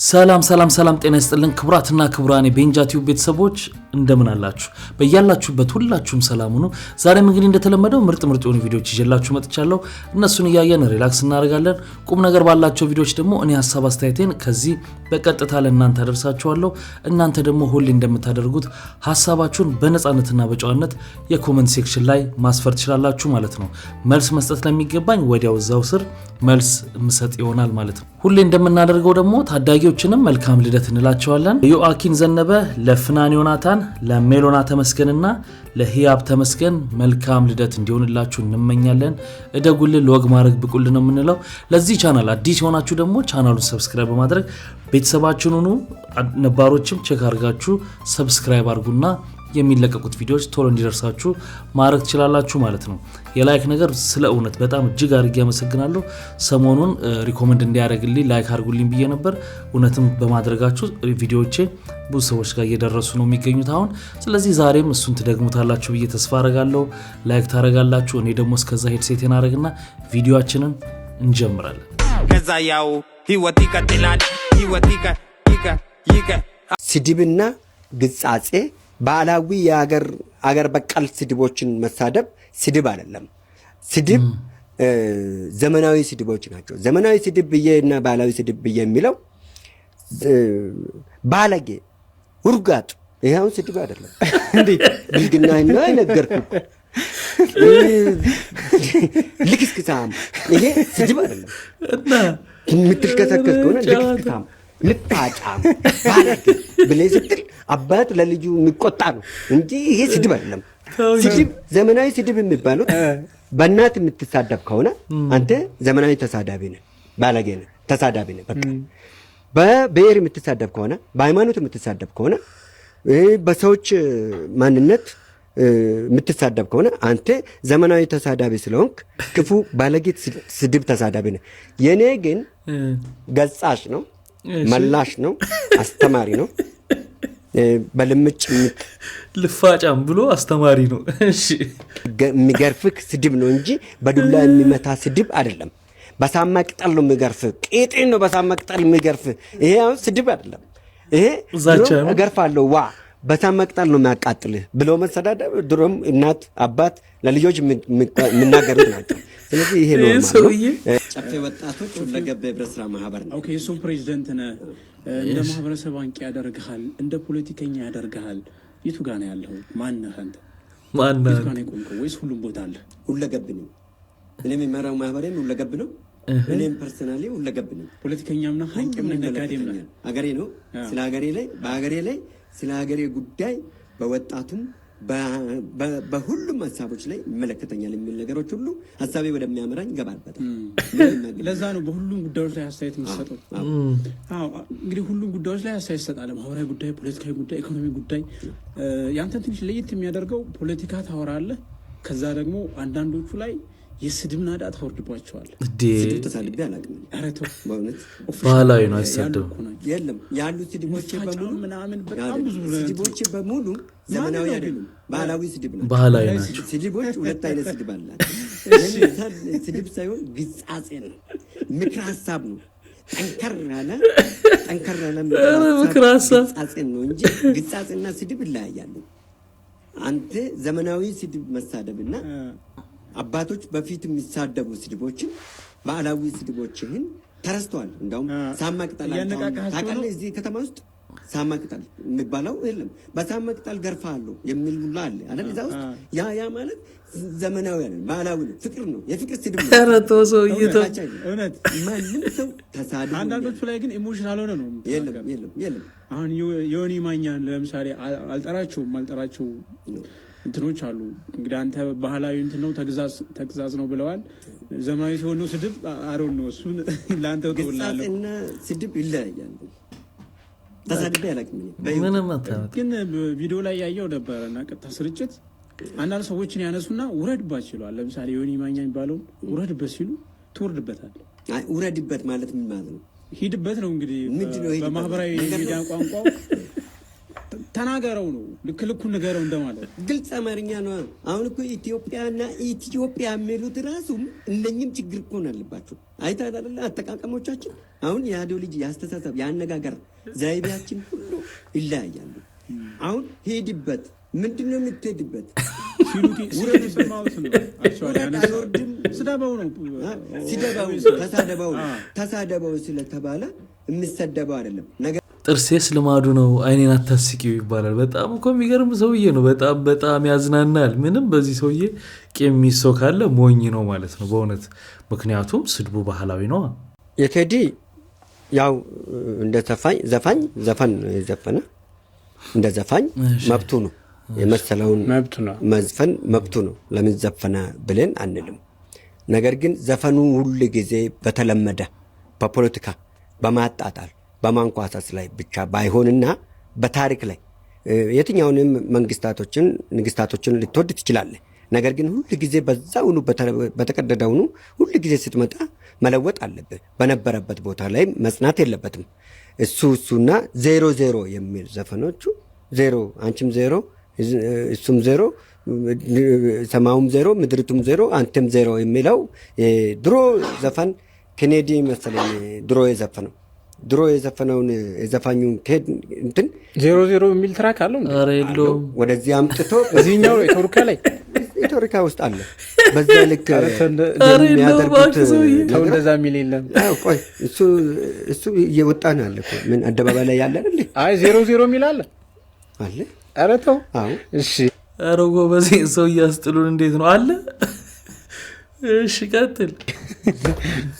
ሰላም ጤና ይስጥልን ክቡራትና ክቡራን የቤንጃ ቲዩብ ቤተሰቦች እንደምን አላችሁ በእያላችሁበት ሁላችሁም ሰላም ሁኑ ዛሬም እንግዲህ እንደተለመደው ምርጥ የሆኑ ቪዲዮዎች ይዤላችሁ መጥቻለሁ እነሱን ያያየን ሪላክስ እናደርጋለን ቁም ነገር ባላቸው ቪዲዮዎች ደግሞ እኔ ሐሳብ አስተያየቴን ከዚህ በቀጥታ ለእናንተ አደርሳችኋለሁ እናንተ ደግሞ ሁሌ እንደምታደርጉት ሐሳባችሁን በነጻነትና በጨዋነት የኮሜንት ሴክሽን ላይ ማስፈር ትችላላችሁ ማለት ነው መልስ መስጠት ለሚገባኝ ወዲያው እዛው ስር መልስ ምሰጥ ይሆናል ማለት ነው ሁሌ እንደምናደርገው ደግሞ ታዳጊዎችንም መልካም ልደት እንላቸዋለን ዮአኪን ዘነበ ለፍናን ዮናታን ለሜሎና ተመስገንና ለሂያብ ተመስገን መልካም ልደት እንዲሆንላችሁ እንመኛለን እደጉልን ለወግ ማድረግ ብቁልን ነው የምንለው ለዚህ ቻናል አዲስ ሆናችሁ ደግሞ ቻናሉን ሰብስክራይብ በማድረግ ቤተሰባችሁን ሁኑ ነባሮችም ቼክ አድርጋችሁ ሰብስክራይብ አድርጉና የሚለቀቁት ቪዲዮዎች ቶሎ እንዲደርሳችሁ ማድረግ ትችላላችሁ ማለት ነው የላይክ ነገር ስለ እውነት በጣም እጅግ አድርጌ አመሰግናለሁ ሰሞኑን ሪኮመንድ እንዲያደርግልኝ ላይክ አድርጉልኝ ብዬ ነበር እውነትም በማድረጋችሁ ቪዲዮዎቼ ብዙ ሰዎች ጋር እየደረሱ ነው የሚገኙት አሁን ስለዚህ ዛሬም እሱን ትደግሙታላችሁ ብዬ ተስፋ አደርጋለሁ ላይክ ታደርጋላችሁ እኔ ደግሞ እስከዛ ሄድሴቴን አደርግና ቪዲዮአችንን እንጀምራለን ከዛ ያው ህይወት ይቀጥላል ህይወት ይቀጥላል ስድብና ግጻጼ ባህላዊ የአገር በቀል ስድቦችን መሳደብ ስድብ አይደለም ስድብ ዘመናዊ ስድቦች ናቸው ዘመናዊ ስድብ ብዬና ባህላዊ ስድብ ብዬ የሚለው ባለጌ ውርጋጥ ይሄው ስድብ አይደለም እንዴ ብልግና ነው አይነገርኩ ልክስክሳም ይሄ ስድብ አይደለም እና ምትልከሰከስ ከሆነ ልክስክሳም ልጣጫም ባለጌ ብለህ ስትል አባት ለልጁ የሚቆጣ ነው እንጂ ይሄ ስድብ አይደለም ስድብ ዘመናዊ ስድብ የሚባሉት በእናት የምትሳደብ ከሆነ አንተ ዘመናዊ ተሳዳቢ ነህ ባለጌ ነህ ተሳዳቢ ነህ በቃ በብሔር የምትሳደብ ከሆነ በሃይማኖት የምትሳደብ ከሆነ በሰዎች ማንነት የምትሳደብ ከሆነ አንተ ዘመናዊ ተሳዳቢ ስለሆንክ ክፉ ባለጌ ስድብ ተሳዳቢ ነህ የኔ ግን ገጻሽ ነው መላሽ ነው አስተማሪ ነው በልምጭ ልፋጫም ብሎ አስተማሪ ነው እሺ የሚገርፍክ ስድብ ነው እንጂ በዱላ የሚመታ ስድብ አይደለም በሳማ ቅጠል ነው የሚገርፍ ቄጤን ነው በሳማ ቅጠል የሚገርፍ ይሄ አሁን ስድብ አይደለም ይሄ እገርፋለሁ ዋ በሳማ ቅጠል ነው የሚያቃጥልህ ብሎ መሰዳደብ ድሮም እናት አባት ለልጆች የሚናገሩት ናቸው ስለዚህ ይሄ ነው ማለት ጨፌ ወጣቶች ሁለገብ ህብረት ስራ ማህበር ነው ኦኬ እሱ ፕሬዝዳንት ነህ እንደ ማህበረሰብ አንቂ ያደርጋል እንደ ፖለቲከኛ ያደርጋል የቱ ጋር ነው ያለው ማን ነህ አንተ ማን ነህ ጋር ነው ቆንቆ ወይስ ሁሉም ቦታ አለ ሁለገብ ነው እኔ የሚመራው ማህበሬም ሁለገብ ነው እኔም ፐርሰናሊ ሁለገብ ነው ፖለቲከኛም ነህ አንቂም ነህ ነጋዴም ነህ አገሬ ነው ስለ አገሬ ላይ በአገሬ ላይ ስለ አገሬ ጉዳይ በወጣቱም በሁሉም ሐሳቦች ላይ መለከተኛል የሚል ነገሮች ሁሉ ሐሳቤ ወደሚያመራኝ ገባበት ለዛ ነው በሁሉም ጉዳዮች ላይ አስተያየት የሚሰጠው አዎ እንግዲህ ሁሉም ጉዳዮች ላይ አስተያየት ይሰጣል ማህበራዊ ጉዳይ ፖለቲካዊ ጉዳይ ኢኮኖሚ ጉዳይ ያንተን ትንሽ ለየት የሚያደርገው ፖለቲካ ታወራለህ ከዛ ደግሞ አንዳንዶቹ ላይ የስድብ ናዳ ተወርድባቸዋል ስድብ ተሳልቤ አላውቅም አረቶ በእውነት ባህላዊ ነው አይሰደው የለም ያሉ ስድቦች በሙሉ ምናምን በጣም ብዙ ስድቦች በሙሉ ዘመናዊ አይደሉም ባህላዊ ስድብ ነው ባህላዊ ናቸው ስድቦች ሁለት አይነት ስድብ አለ ስድብ ሳይሆን ግጻጼ ነው ምክር ሐሳብ ነው ጠንከር ያለ ምክር ሐሳብ ግጻጼ ነው እንጂ ግጻጼና ስድብ ይለያያሉ አንተ ዘመናዊ ስድብ መሳደብና አባቶች በፊት የሚሳደቡ ስድቦችን ባህላዊ ስድቦችን ተረስተዋል እንደውም ሳማቅጠል ታውቃለህ እዚህ ከተማ ውስጥ ሳማቅጠል የሚባለው የለም በሳማቅጠል ገርፋለሁ የሚል ሁሉ አለ አይደል እዛ ውስጥ ያ ማለት ዘመናዊ አይደል ባህላዊ ነው ፍቅር ነው የፍቅር ስድብ ነው ተረቶ ሰው ይተው እውነት ማንም ሰው ተሳድቦ አንዳንዶቹ ላይ ግን ኢሞሽናል ሆነ ነው የለም አሁን ዮኒ ማኛን ለምሳሌ አልጠራቸው እንትኖች አሉ እንግዲህ አንተ ባህላዊ እንት ነው ተግዛዝ ነው ብለዋል ዘመናዊ ሲሆን ነው ስድብ አሮን ነው እሱን ላንተ ተወላለ እና ስድብ ይለያያል ተሳድቤ አላውቅም ምንም አታውቅም ግን ቪዲዮ ላይ ያየው ነበርና ቀጥታ ስርጭት አንዳንድ ሰዎችን ያነሱና ውረድባቸው ይላል ለምሳሌ ዮኒ ማኛ የሚባለው ውረድበት ሲሉ ትወርድበታል አይ ውረድበት ማለት ምን ማለት ነው ሂድበት ነው እንግዲህ በማህበራዊ ሚዲያ ቋንቋው ተናገረው ነው ልክልኩን ነገረው እንደማለት ግልጽ አማርኛ ነው አሁን እኮ ኢትዮጵያና ኢትዮጵያ የሚሉት ራሱ እነኝም ችግር እኮ ነው አለባቸው አይታል አይደል አጠቃቀሞቻችን አሁን የአዴው ልጅ ያስተሳሰብ ያነጋገር ዘይቤያችን ሁሉ ይለያያሉ። አሁን ሄድበት ምንድነው የምትሄድበት ሲሉቲ ስለማውስ ነው ተሳደበው ስለተባለ የሚሰደበው አይደለም ነገር ጥርሴስ ልማዱ ነው አይኔን አታስቂው ይባላል። በጣም እኮ የሚገርም ሰውዬ ነው። በጣም ያዝናናል። ምንም በዚህ ሰውዬ የሚሰው ካለ ሞኝ ነው ማለት ነው በእውነት ምክንያቱም ስድቡ ባህላዊ ነው። የቴዲ ያው እንደ ዘፋኝ ዘፈን የዘፈነ እንደ ዘፋኝ መብቱ ነው የመሰለውን መዝፈን መብቱ ነው። ለምን ዘፈነ ብለን አንልም። ነገር ግን ዘፈኑ ሁሉ ጊዜ በተለመደ በፖለቲካ በማጣጣል በማንኳሳስ ላይ ብቻ ባይሆንና በታሪክ ላይ የትኛውንም ንግስታቶችን ልትወድ ትችላለህ። ነገር ግን ሁሉ ጊዜ በዛውኑ በተቀደደውኑ ሁሉ ጊዜ ስትመጣ መለወጥ አለብህ። በነበረበት ቦታ ላይ መጽናት የለበትም። እሱና 00 የሚል ዘፈኖቹ 0 አንቺም 0 እሱም 0 ሰማዩም 0 ምድሪቱም 0 አንተም 0 የሚለው ድሮ ዘፈን ኬኔዲ መሰለኝ ድሮ የዘፈነውን የዘፋኙን ከሄድ እንትን 00 የሚል ትራክ አለው ወደዚህ አምጥቶ እዚህኛው ኢትዮሪካ ውስጥ አለ። በዛ ልክ የሚያደርጉት ተው እንደዛ የሚል የለም። ቆይ እሱ እየወጣ ነው ያለ እኮ ምን አደባባይ ላይ ያለ አይደል? አይ 00 የሚል አለ። ኧረ ተው። አዎ እሺ። ኧረ ጎበዝ ሰው እያስጥሉን እንዴት ነው አለ። እሺ ቀጥል።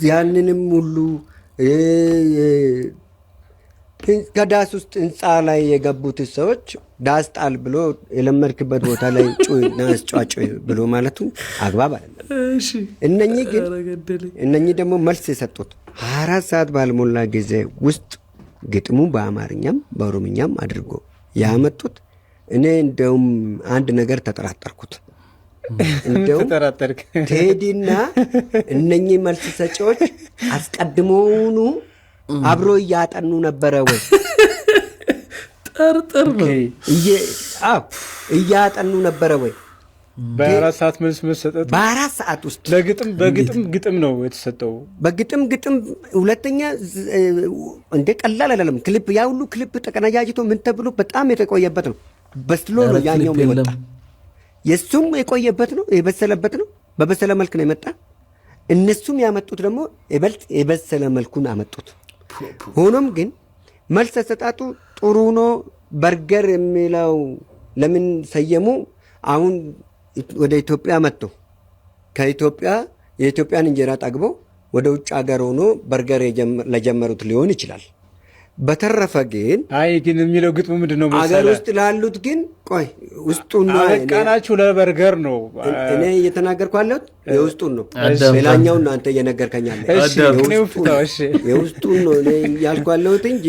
ያንንም ሁሉ ከዳስ ውስጥ ህንፃ ላይ የገቡት ሰዎች ዳስ ጣል ብሎ የለመድክበት ቦታ ላይ ናስ ጫጭ ብሎ ማለቱ አግባብ አይደለም። እሺ እነኚህ ደግሞ መልስ የሰጡት 24 ሰዓት ባልሞላ ጊዜ ውስጥ ግጥሙ በአማርኛም በኦሮምኛም አድርጎ ያመጡት እኔ እንደውም አንድ ነገር ተጠራጠርኩት። እንደውም ቴዲና እነኚህ መልስ ሰጪዎች አስቀድሞውኑ አብሮ እያጠኑ ነበረ ወይ? ጠርጥር ነው እያጠኑ ነበረ ወይ? በ4 ሰዓት መልስ መሰጠት በ4 ሰዓት ውስጥ በግጥም ነው የተሰጠው። በግጥም ሁለተኛ እንደ ቀላል አይደለም። ክሊፕ ያ ሁሉ ክሊፕ ተቀናጃጅቶ ምን ተብሎ በጣም የተቆየበት ነው። በስሎ ነው ያኛው የመጣ የሱም የቆየበት ነው የበሰለበት ነው። በበሰለ መልክ ነው የመጣ። እነሱም ያመጡት ደግሞ የበሰለ መልኩን አመጡት። ሆኖም ግን መልስ ተሰጣጡ ጥሩ ነው። በርገር የሚለው ለምን ሰየሙ? አሁን ወደ ኢትዮጵያ መጥቶ ከኢትዮጵያ የኢትዮጵያን እንጀራ ጠግቦ ወደ ውጭ ሀገር ሆኖ በርገር ለጀመሩት ሊሆን ይችላል። በተረፈ ግን ግን የሚለው ግጥሙ ምንድነው መሰለህ? አገር ውስጥ ላሉት ግን ቆይ ውስጡን ነው አቃናችሁ ለበርገር ነው እኔ እየተናገርኩ ያለሁት የውስጡን ነው። ሌላኛው ነው አንተ እየነገርከኝ ያለው። የውስጡን ነው እኔ ያልኩ ያለሁት እንጂ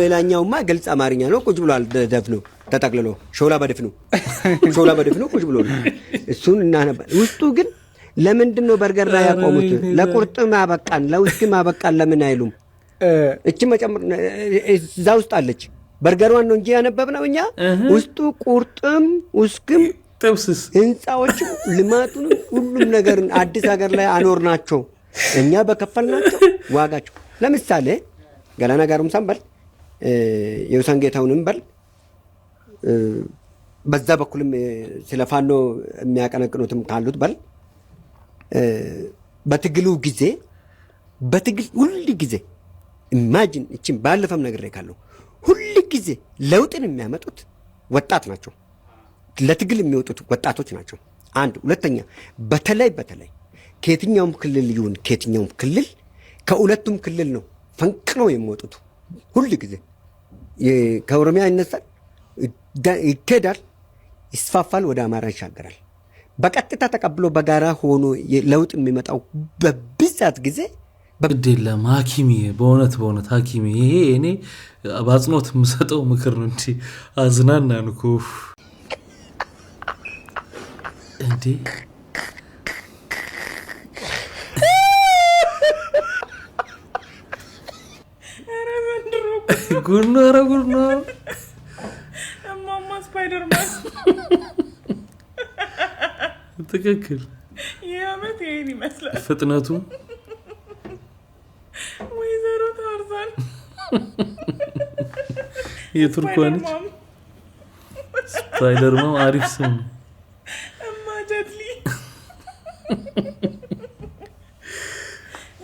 ሌላኛውማ ግልጽ አማርኛ ነው። ቁጭ ብሏል ደፍኖ ተጠቅልሎ ሾላ በድፍኑ ቁጭ ብሎ እሱን እናነባ። ውስጡ ግን ለምንድን ነው በርገር ላይ ያቆሙት? ለቁርጥም አበቃን ለውስኪም አበቃን ለምን አይሉም? እቺ መጨመር እዛ ውስጥ አለች። በርገሯን ነው እንጂ ያነበብነው እኛ ውስጡ ቁርጥም ውስክም ጥብስስ ህንፃዎችም ልማቱን ሁሉም ነገር አዲስ ሀገር ላይ አኖርናቸው እኛ በከፈልናቸው ዋጋቸው። ለምሳሌ ገላና ጋሩምሳን በል የውሳን ጌታውንም በል በዛ በኩልም ስለፋኖ የሚያቀነቅኑትም ካሉት በል በትግሉ ጊዜ ሁሉ ጊዜ ኢማጂን እቺን ባለፈም ነገር ካለው ሁሉ ጊዜ ለውጥን የሚያመጡት ወጣት ናቸው። ለትግል የሚወጡት ወጣቶች ናቸው። አንድ ሁለተኛ በተለይ ከየትኛውም ክልል ይሁን ከየትኛውም ክልል ከሁለቱም ክልል ነው ፈንቅለው የሚወጡት። ሁሉ ጊዜ ከኦሮሚያ ይነሳል ይከዳል ይስፋፋል ወደ አማራ ይሻገራል። በቀጥታ ተቀብሎ በጋራ ሆኖ ለውጥ የሚመጣው በብዛት ጊዜ ግድ የለም ሐኪሜ በእውነት ሐኪሜ ይሄ እኔ በአጽንኦት የምሰጠው ምክር ነው እንጂ አዝናናን እኮ እንዴ ጉድ ነው እማማ ስፓይደርማን ትክክል የአመት ይሄን ይመስላል ፍጥነቱ ወይዘሮ የቱርኳንች ስፓይደርማን አሪፍ ስም እማጀትሊ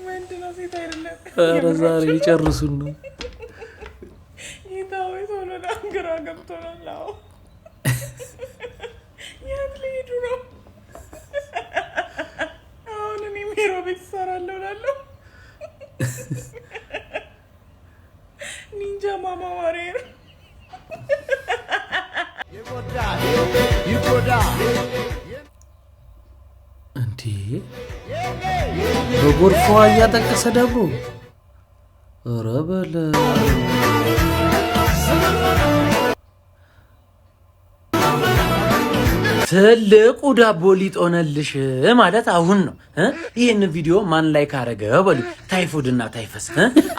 ወንድና ሴት አይደለም። ኧረ ዛሬ ይጨርሱን ነው ይታው ቶሎ ዳንግራ ገብቶናል። የት ልሄዱ ነው? አሁን እኔ ሜሮ ቤት እሰራለሁ እላለሁ። ኒንጃ ማማ ዋሪየር እንዴ በጎርፏ እያጠቀሰ ደግሞ ኧረ በለ ትልቁ ዳቦ ሊጦነልሽ ማለት አሁን ነው። ይህን ቪዲዮ ማን ላይ ካረገው በሉ ታይፎድና ታይፈስ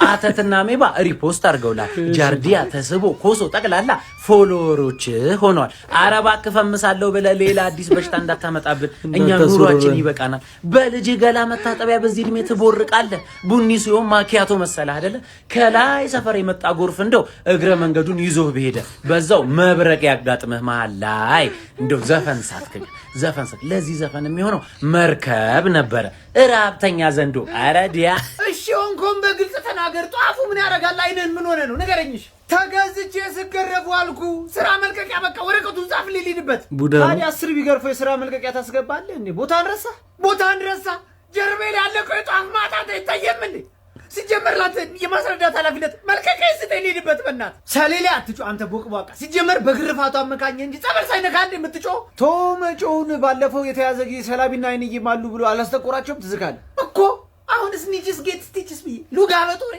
አተትና ሜባ ሪፖስት አድርገውላል። ጃርዲያ ተስቦ ኮሶ ጠቅላላ ፎሎወሮች ሆነዋል። አረባ ከፈምሳለሁ ብለህ ሌላ አዲስ በሽታ እንዳታመጣብን፣ እኛ ኑሯችን ይበቃናል። በልጅ ገላ መታጠቢያ በዚህ እድሜ ትቦርቃለህ። ቡኒ ሲሆን ማኪያቶ መሰለህ አይደለ? ከላይ ሰፈር የመጣ ጎርፍ እንደው እግረ መንገዱን ይዞህ በሄደ በዛው መብረቅ ያጋጥምህ መሃል ላይ እንደው ዘፈን ሳትከኝ ዘፈን ሳት ለዚህ ዘፈን የሚሆነው መርከብ ነበረ። እራብተኛ ዘንዶ አረዲያ እሺ ሆንኮም በግልጽ ተናገር። ጧፉ ምን ያደርጋል? አይነን ምን ሆነ ነው ንገረኝሽ። ተገዝቼ ስገረፉ አልኩ። ስራ መልቀቂያ በቃ ወረቀቱን ጻፍ ልልይድበት። ታዲያ 10 ቢገርፈው የስራ መልቀቂያ ታስገባለህ እንዴ? ቦታን ረሳ ጀርቤ ላይ ያለቀው የጧፍ ማጣት አይታየም እንዴ? ሲጀመር ላት የማስረዳት ኃላፊነት መልቀቂያ ስጠኝ ልልይድበት። በእናት ሰሌላ አትጮ አንተ ቦቅቧቃ። ሲጀመር በግርፋቱ አመካኘ እንጂ ጸበል ሳይነካ እንደ የምትጮ ቶመጮውን ባለፈው የተያዘ ጊዜ ሰላቢና አይንዬ ማሉ ብሎ አላስተቆራቸውም። ትዝካለ እኮ አሁን ስኒችስ ጌት ስቲችስ ቢ ሉጋ በጦሬ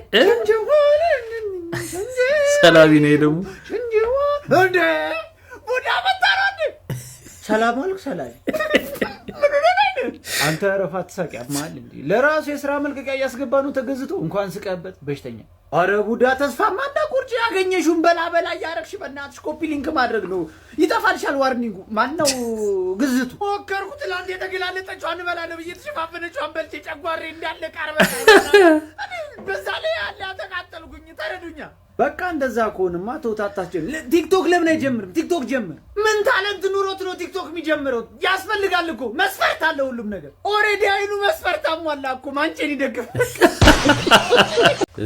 ሰላቢ ነው ደግሞ እንዴ ቡዳ መጣራንዴ ሰላም አልኩ። ሰላም አንተ ረፋት ሳቂ አማል እንዴ ለራሱ የሥራ መልቀቂያ ያስገባ ነው ተገዝቶ እንኳን ስቀበት በሽተኛ። አረ ቡዳ ተስፋማ እንዳቁርጭ ያገኘሽውን በላ ያረክሽ በእናትሽ ኮፒ ሊንክ ማድረግ ነው ይጠፋልሻል። ዋርኒንጉ ማን ነው ግዝቱ? ሞከርኩት ላንዴ ተገላለጠችው አንበላለ ብዬ ተሸፋፈነችው አንበልቼ ጨጓሬ እንዳለ ቀርበ በዛ ላይ ያለ ተቃጠልኩኝ። ተረዱኛ በቃ እንደዛ ከሆነማ ተውታታችን ቲክቶክ ለምን አይጀምርም? ቲክቶክ ጀምር። ምን ታለንት ኑሮት ነው ቲክቶክ የሚጀምረው? ያስፈልጋል እኮ መስፈርት አለ ሁሉም ነገር። ኦሬዲ አይኑ መስፈርት አሟላ እኮ ማንቼን ይደግፍ።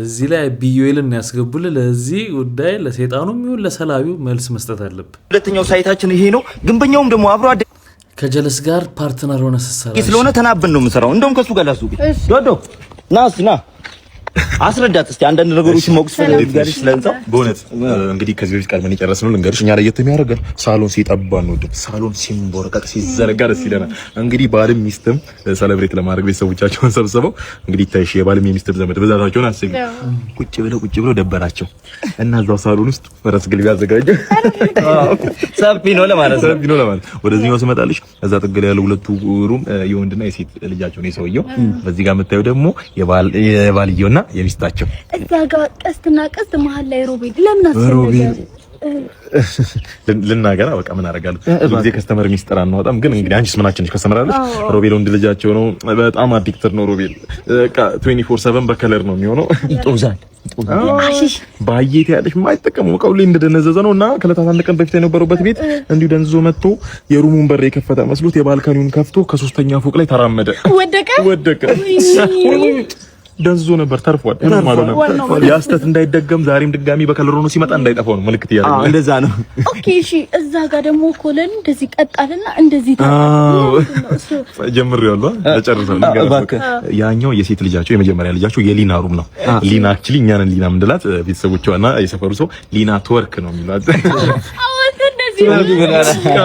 እዚህ ላይ ቢዩኤልን ያስገቡልህ። ለዚህ ጉዳይ ለሰይጣኑም ይሁን ለሰላቢው መልስ መስጠት አለብህ። ሁለተኛው ሳይታችን ይሄ ነው። ግንበኛውም ደግሞ አብሮ ከጀለስ ጋር ፓርትነር ሆነ ሰሰራ ስለሆነ ተናበን ነው የምሰራው። እንደውም ከሱ ጋር ላስውቅ ዶዶ ና አስረዳት እስቲ አንዳንድ ነገሮችን ማወቅ ስለዚህ ስለንጻ በእውነት እንግዲህ ከዚህ በፊት ቀድመን የጨረስነው ልንገርሽ። እኛ ላይ የሚያደርገን ሳሎን ሲጠባ ነው፣ ሳሎን ሲንቦረቀቅ ሲዘረጋ ደስ ይለናል። እንግዲህ ባልም ሚስትም ሰለብሬት ለማድረግ ቤተሰቦቻቸውን ሰብስበው እንግዲህ ታይሽ የባልም የሚስትም ዘመድ በዛታቸውን አስቢ ቁጭ ብለው ደበራቸው እና እዛው ሳሎን ውስጥ ፈረስ ግልቢያ አዘጋጀ። ሰፊ ነው ለማለት ወደዚህኛው ስመጣልሽ እዛ ጥግ ላይ ያለው ሁለቱ ሩም የወንድና የሴት ልጃቸው ነው የሰውየው። በዚህ ጋር የምታየው ደግሞ የባልየውና የሚስታቸው እዛ ጋር ቀስትና ቀስት መሀል ላይ ሮቤል ለምን አስፈለገ? ልናገራ በቃ ምን አደርጋለሁ። ጊዜ ከስተመር ሚስጥር አናወጣም። ግን እንግዲህ አንቺስ ምናችን ነሽ? ከስተመር አለሽ። ሮቤል ወንድ ልጃቸው ነው። በጣም አዲክተር ነው ሮቤል። በቃ 24/7 በከለር ነው የሚሆነው። ይጦዛል ባየት ያለሽ የማይጠቀሙ በቃ ሁሌ እንደደነዘዘ ነው። እና ከለታት አንድ ቀን በፊት የነበሩበት ቤት እንዲሁ ደንዝዞ መጥቶ የሩሙን በር የከፈተ መስሎት የባልካኒውን ከፍቶ ከ3ኛ ፎቅ ላይ ተራመደ። ወደቀ። ደንዝዞ ነበር፣ ተርፏል። ማለት ነው ያስተት እንዳይደገም ዛሬም ድጋሚ በከለር ሆኖ ሲመጣ እንዳይጠፋው ነው ምልክት ያደረገው። እንደዛ ነው። ኦኬ እሺ። እዛ ጋር ደግሞ ኮለን እንደዚህ ቀጣልና እንደዚህ ጀምሬዋለሁ። ተጨርሰው ያኛው የሴት ልጃቸው የመጀመሪያ ልጃቸው የሊና ሩም ነው። ሊና አክቹሊ እኛ ነን ሊና ምንድላት ቤተሰቦቿና የሰፈሩ ሰው ሊና ትወርክ ነው የሚሏት።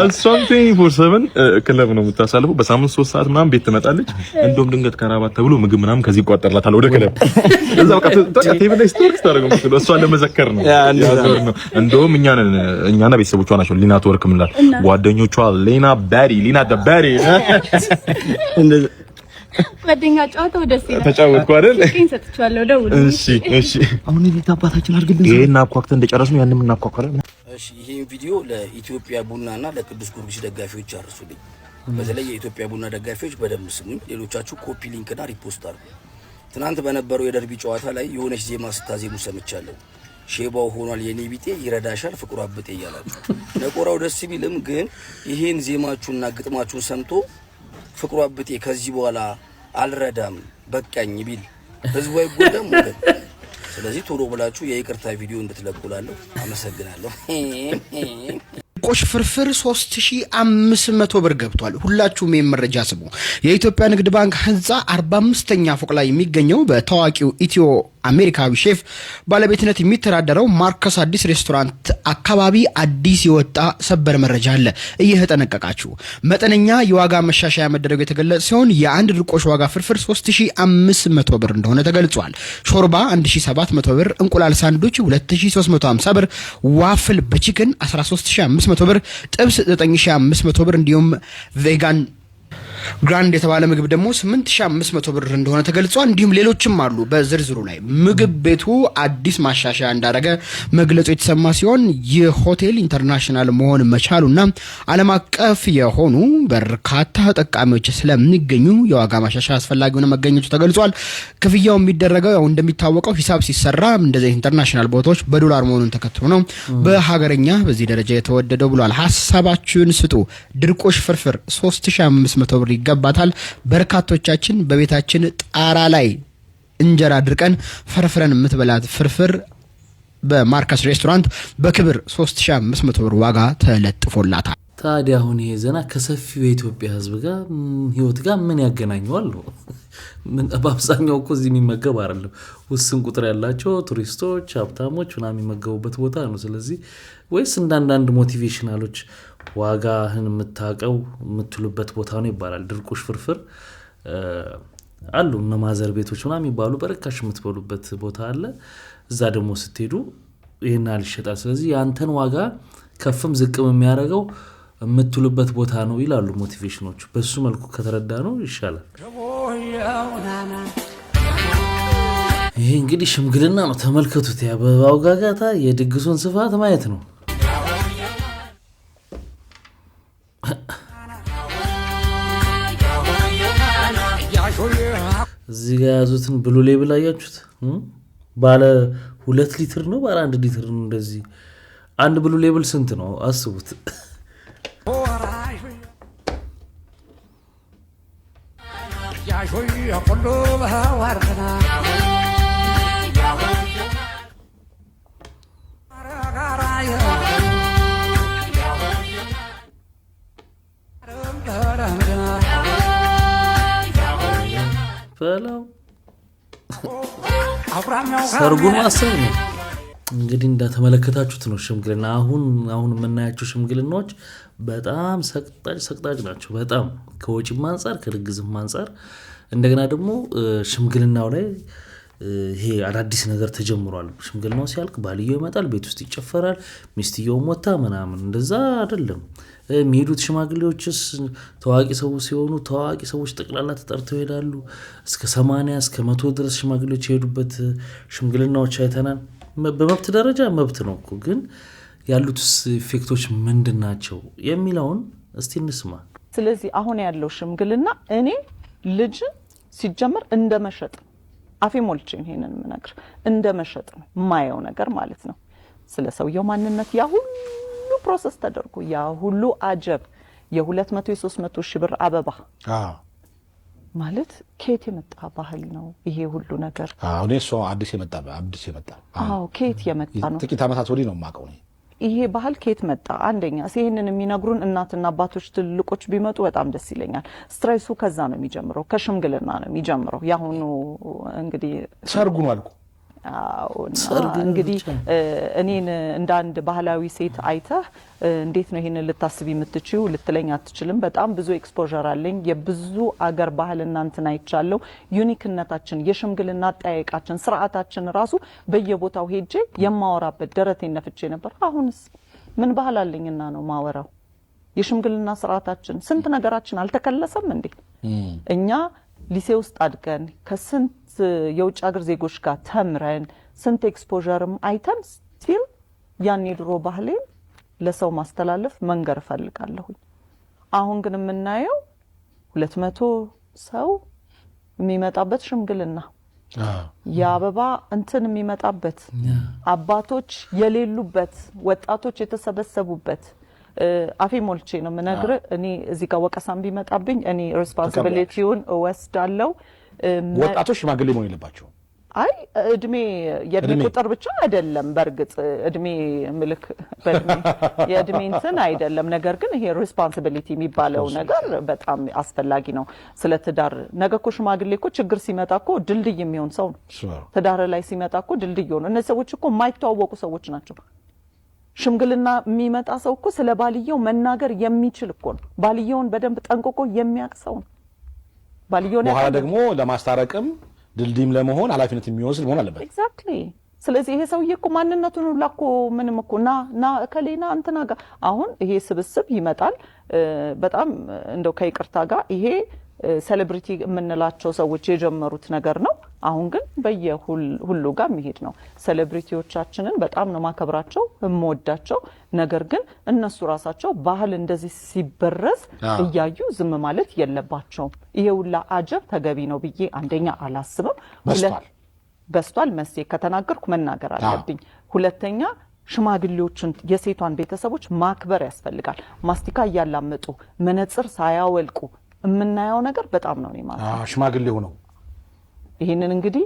እሷም 24/7 ክለብ ነው የምታሳልፈው። በሳምንት 3 ሰዓት ምናምን ቤት ትመጣለች። እንደውም ድንገት ከራባት ተብሎ ምግብ ምናምን ከዚህ ይቋጠርላታል ወደ ክለብ። እዛ በቃ ቴብል ላይ ስቶክስ ታደርገው መስሎ እሷን ለመዘከር ነው። እንደውም እኛና ቤተሰቦቿ ናቸው ሊና ትወርክ ምንላት። ጓደኞቿ ሊና ዳባሪ ጓደኛ ጨዋታው ደስ ይላል። ተጫወትኩ አይደል? ሰጥቻለሁ። ደውል። እሺ። አሁን የቤት አባታችን አድርግልኝ። ይሄን አኳክተን እንደጨረስን ያንንም እናኳኳለን። እሺ። ይሄ ቪዲዮ ለኢትዮጵያ ቡናና ለቅዱስ ጊዮርጊስ ደጋፊዎች አርሱልኝ። በተለይ የኢትዮጵያ ቡና ደጋፊዎች በደንብ ስሙኝ። ሌሎቻችሁ ኮፒ ሊንክና ሪፖስት አድርጉ። ትናንት በነበረው የደርቢ ጨዋታ ላይ የሆነች ዜማ ስታዜሙ ሰምቻለሁ። ሼባው ሆኗል የኔ ቢጤ ይረዳሻል ፍቅሩ አብጤ እያላችሁ ነቆራው ደስ ቢልም ግን ይሄን ዜማችሁና ግጥማችሁን ሰምቶ ፍቅሩ አብጤ ከዚህ በኋላ አልረዳም በቃኝ ቢል ህዝቡ አይጎዳም ወገን። ስለዚህ ቶሎ ብላችሁ የይቅርታ ቪዲዮ እንድትለቁላለሁ። አመሰግናለሁ። ቆሽ ፍርፍር 3500 ብር ገብቷል። ሁላችሁም የመረጃ ስሙ። የኢትዮጵያ ንግድ ባንክ ህንጻ 45ኛ ፎቅ ላይ የሚገኘው በታዋቂው ኢትዮ አሜሪካዊ ሼፍ ባለቤትነት የሚተዳደረው ማርከስ አዲስ ሬስቶራንት አካባቢ አዲስ የወጣ ሰበር መረጃ አለ። እየተጠነቀቃችሁ መጠነኛ የዋጋ መሻሻያ መደረጉ የተገለጸ ሲሆን የአንድ ድርቆሽ ዋጋ ፍርፍር 3500 ብር እንደሆነ ተገልጿል። ሾርባ 1700 ብር፣ እንቁላል ሳንዱች 2350 ብር፣ ዋፍል በቺክን 13500 ብር፣ ጥብስ 9500 ብር እንዲሁም ቬጋን ግራንድ የተባለ ምግብ ደግሞ 8500 ብር እንደሆነ ተገልጿል። እንዲሁም ሌሎችም አሉ በዝርዝሩ ላይ። ምግብ ቤቱ አዲስ ማሻሻያ እንዳደረገ መግለጹ የተሰማ ሲሆን የሆቴል ኢንተርናሽናል መሆን መቻሉና ዓለም አቀፍ የሆኑ በርካታ ተጠቃሚዎች ስለሚገኙ የዋጋ ማሻሻያ አስፈላጊ ሆነ መገኘቱ ተገልጿል። ክፍያው የሚደረገው ያው እንደሚታወቀው ሂሳብ ሲሰራ እንደዚህ ኢንተርናሽናል ቦታዎች በዶላር መሆኑን ተከትሎ ነው በሀገረኛ በዚህ ደረጃ የተወደደው ብሏል። ሐሳባችሁን ስጡ። ድርቆሽ ፍርፍር 3500 ብር ይገባታል። በርካቶቻችን በቤታችን ጣራ ላይ እንጀራ ድርቀን ፈርፍረን የምትበላት ፍርፍር በማርከስ ሬስቶራንት በክብር 3500 ብር ዋጋ ተለጥፎላታል። ታዲያ አሁን ይሄ ዜና ከሰፊው የኢትዮጵያ ሕዝብ ጋር ህይወት ጋር ምን ያገናኘዋል? በአብዛኛው እኮ እዚህ የሚመገብ አይደለም። ውስን ቁጥር ያላቸው ቱሪስቶች፣ ሀብታሞች ምናምን የሚመገቡበት ቦታ ነው። ስለዚህ ወይስ እንዳንዳንድ ሞቲቬሽናሎች ዋጋህን የምታቀው የምትሉበት ቦታ ነው ይባላል። ድርቆሽ ፍርፍር አሉ እነ ማዘር ቤቶች ምናምን የሚባሉ በርካሽ የምትበሉበት ቦታ አለ። እዛ ደግሞ ስትሄዱ ይሄን አልሸጣል። ስለዚህ ያንተን ዋጋ ከፍም ዝቅም የሚያደርገው የምትሉበት ቦታ ነው ይላሉ ሞቲቬሽኖቹ። በሱ መልኩ ከተረዳ ነው ይሻላል። ይሄ እንግዲህ ሽምግልና ነው። ተመልከቱት። የአበባው ጋጋታ የድግሱን ስፋት ማየት ነው። እዚህ ጋር ያዙትን ብሉ ሌብል አያችሁት? ባለ 2 ሊትር ነው ባለ 1 ሊትር ነው። እንደዚህ አንድ ብሉ ሌብል ስንት ነው አስቡት። ሰርጉን ማሰብ ነው እንግዲህ እንደተመለከታችሁት ነው። ሽምግልና አሁን የምናያቸው ሽምግልናዎች በጣም ሰቅጣጭ ናቸው። በጣም ከወጪም አንፃር ከድግዝም አንፃር እንደገና ደግሞ ሽምግልናው ላይ ይሄ አዳዲስ ነገር ተጀምሯል። ሽምግልናው ሲያልቅ ባልየው ይመጣል፣ ቤት ውስጥ ይጨፈራል፣ ሚስትየው ሞታ ምናምን። እንደዛ አይደለም የሚሄዱት ሽማግሌዎችስ ታዋቂ ሰዎች ሲሆኑ ታዋቂ ሰዎች ጠቅላላ ተጠርተው ይሄዳሉ። እስከ 80 እስከ 100 ድረስ ሽማግሌዎች የሄዱበት ሽምግልናዎች አይተናል። በመብት ደረጃ መብት ነው እኮ፣ ግን ያሉትስ ኢፌክቶች ምንድናቸው የሚለውን እስቲ እንስማ። ስለዚህ አሁን ያለው ሽምግልና እኔ ልጅ ሲጀመር እንደመሸጥ አፌ ሞልቼ ይሄንን ምነግር እንደመሸጥ ነው ማየው ነገር ማለት ነው። ስለ ሰውየው ማንነት ያ ሁሉ ፕሮሰስ ተደርጎ ያ ሁሉ አጀብ የ200 የ300 ሺህ ብር አበባ ማለት ከየት የመጣ ባህል ነው ይሄ ሁሉ ነገር? እኔ እሱ አዲስ የመጣ ከየት የመጣ ነው? ጥቂት ዓመታት ወዲህ ነው የማውቀው። ይሄ ባህል ከየት መጣ? አንደኛ ይሄንን የሚነግሩን እናትና አባቶች ትልቆች ቢመጡ በጣም ደስ ይለኛል። ስትሬሱ ከዛ ነው የሚጀምረው፣ ከሽምግልና ነው የሚጀምረው። ያሁኑ እንግዲህ ሰርጉ ነው አልኩ። እንግዲህ እኔን እንደ አንድ ባህላዊ ሴት አይተህ እንዴት ነው ይሄንን ልታስብ የምትችይው ልትለኝ አትችልም። በጣም ብዙ ኤክስፖዠር አለኝ። የብዙ አገር ባህል እናንተን አይቻለሁ። ዩኒክነታችን፣ የሽምግልና አጠያየቃችን፣ ስርዓታችን ራሱ በየቦታው ሄጄ የማወራበት ደረቴን ነፍቼ ነበር። አሁንስ ምን ባህል አለኝና ነው ማወራው? የሽምግልና ስርዓታችን ስንት ነገራችን አልተከለሰም እንዴ? እኛ ሊሴ ውስጥ አድገን ከስንት የውጭ ሀገር ዜጎች ጋር ተምረን ስንት ኤክስፖዠርም አይተን ስቲል ያን የድሮ ባህሌን ለሰው ማስተላለፍ መንገር ፈልጋለሁ። አሁን ግን የምናየው 200 ሰው የሚመጣበት ሽምግልና የአበባ እንትን የሚመጣበት አባቶች የሌሉበት ወጣቶች የተሰበሰቡበት አፌ ሞልቼ ነው ምነግር እኔ እዚህ ጋር ወቀሳም ቢመጣብኝ እኔ ሪስፖንሲቢሊቲውን እወስዳለሁ ወጣቶች ሽማግሌ መሆን የለባቸው አይ እድሜ የእድሜ ቁጥር ብቻ አይደለም በርግጥ እድሜ ምልክ በእድሜ የእድሜ እንትን አይደለም ነገር ግን ይሄ ሪስፖንሲቢሊቲ የሚባለው ነገር በጣም አስፈላጊ ነው ስለ ትዳር ነገ እኮ ሽማግሌ እኮ ችግር ሲመጣ እኮ ድልድይ የሚሆን ሰው ነው ትዳር ላይ ሲመጣ እኮ ድልድይ ሆነ እነዚህ ሰዎች እኮ የማይተዋወቁ ሰዎች ናቸው ሽምግልና የሚመጣ ሰው እኮ ስለ ባልየው መናገር የሚችል እኮ ነው ባልየውን በደንብ ጠንቅቆ የሚያውቅ ሰው ነው ባልየውን በኋላ ደግሞ ለማስታረቅም ድልድይም ለመሆን ኃላፊነት የሚወስድ መሆን አለበት ኤግዛክትሊ ስለዚህ ይሄ ሰውዬ እኮ ማንነቱን ሁላኮ ምንም እኮ ና ከሌና አንተና ጋር አሁን ይሄ ስብስብ ይመጣል በጣም እንደው ከይቅርታ ጋር ይሄ ሴሌብሪቲ የምንላቸው ሰዎች የጀመሩት ነገር ነው አሁን ግን በየሁሉ ጋር የሚሄድ ነው ሴሌብሪቲዎቻችንን በጣም ነው ማከብራቸው እምወዳቸው ነገር ግን እነሱ ራሳቸው ባህል እንደዚህ ሲበረዝ እያዩ ዝም ማለት የለባቸውም ይሄ ሁላ አጀብ ተገቢ ነው ብዬ አንደኛ አላስብም በስቷል መሴ ከተናገርኩ መናገር አለብኝ ሁለተኛ ሽማግሌዎችን የሴቷን ቤተሰቦች ማክበር ያስፈልጋል ማስቲካ ያላመጡ መነጽር ሳያወልቁ የምናየው ነገር በጣም ነው ማለት ሽማግሌው ነው ይሄንን እንግዲህ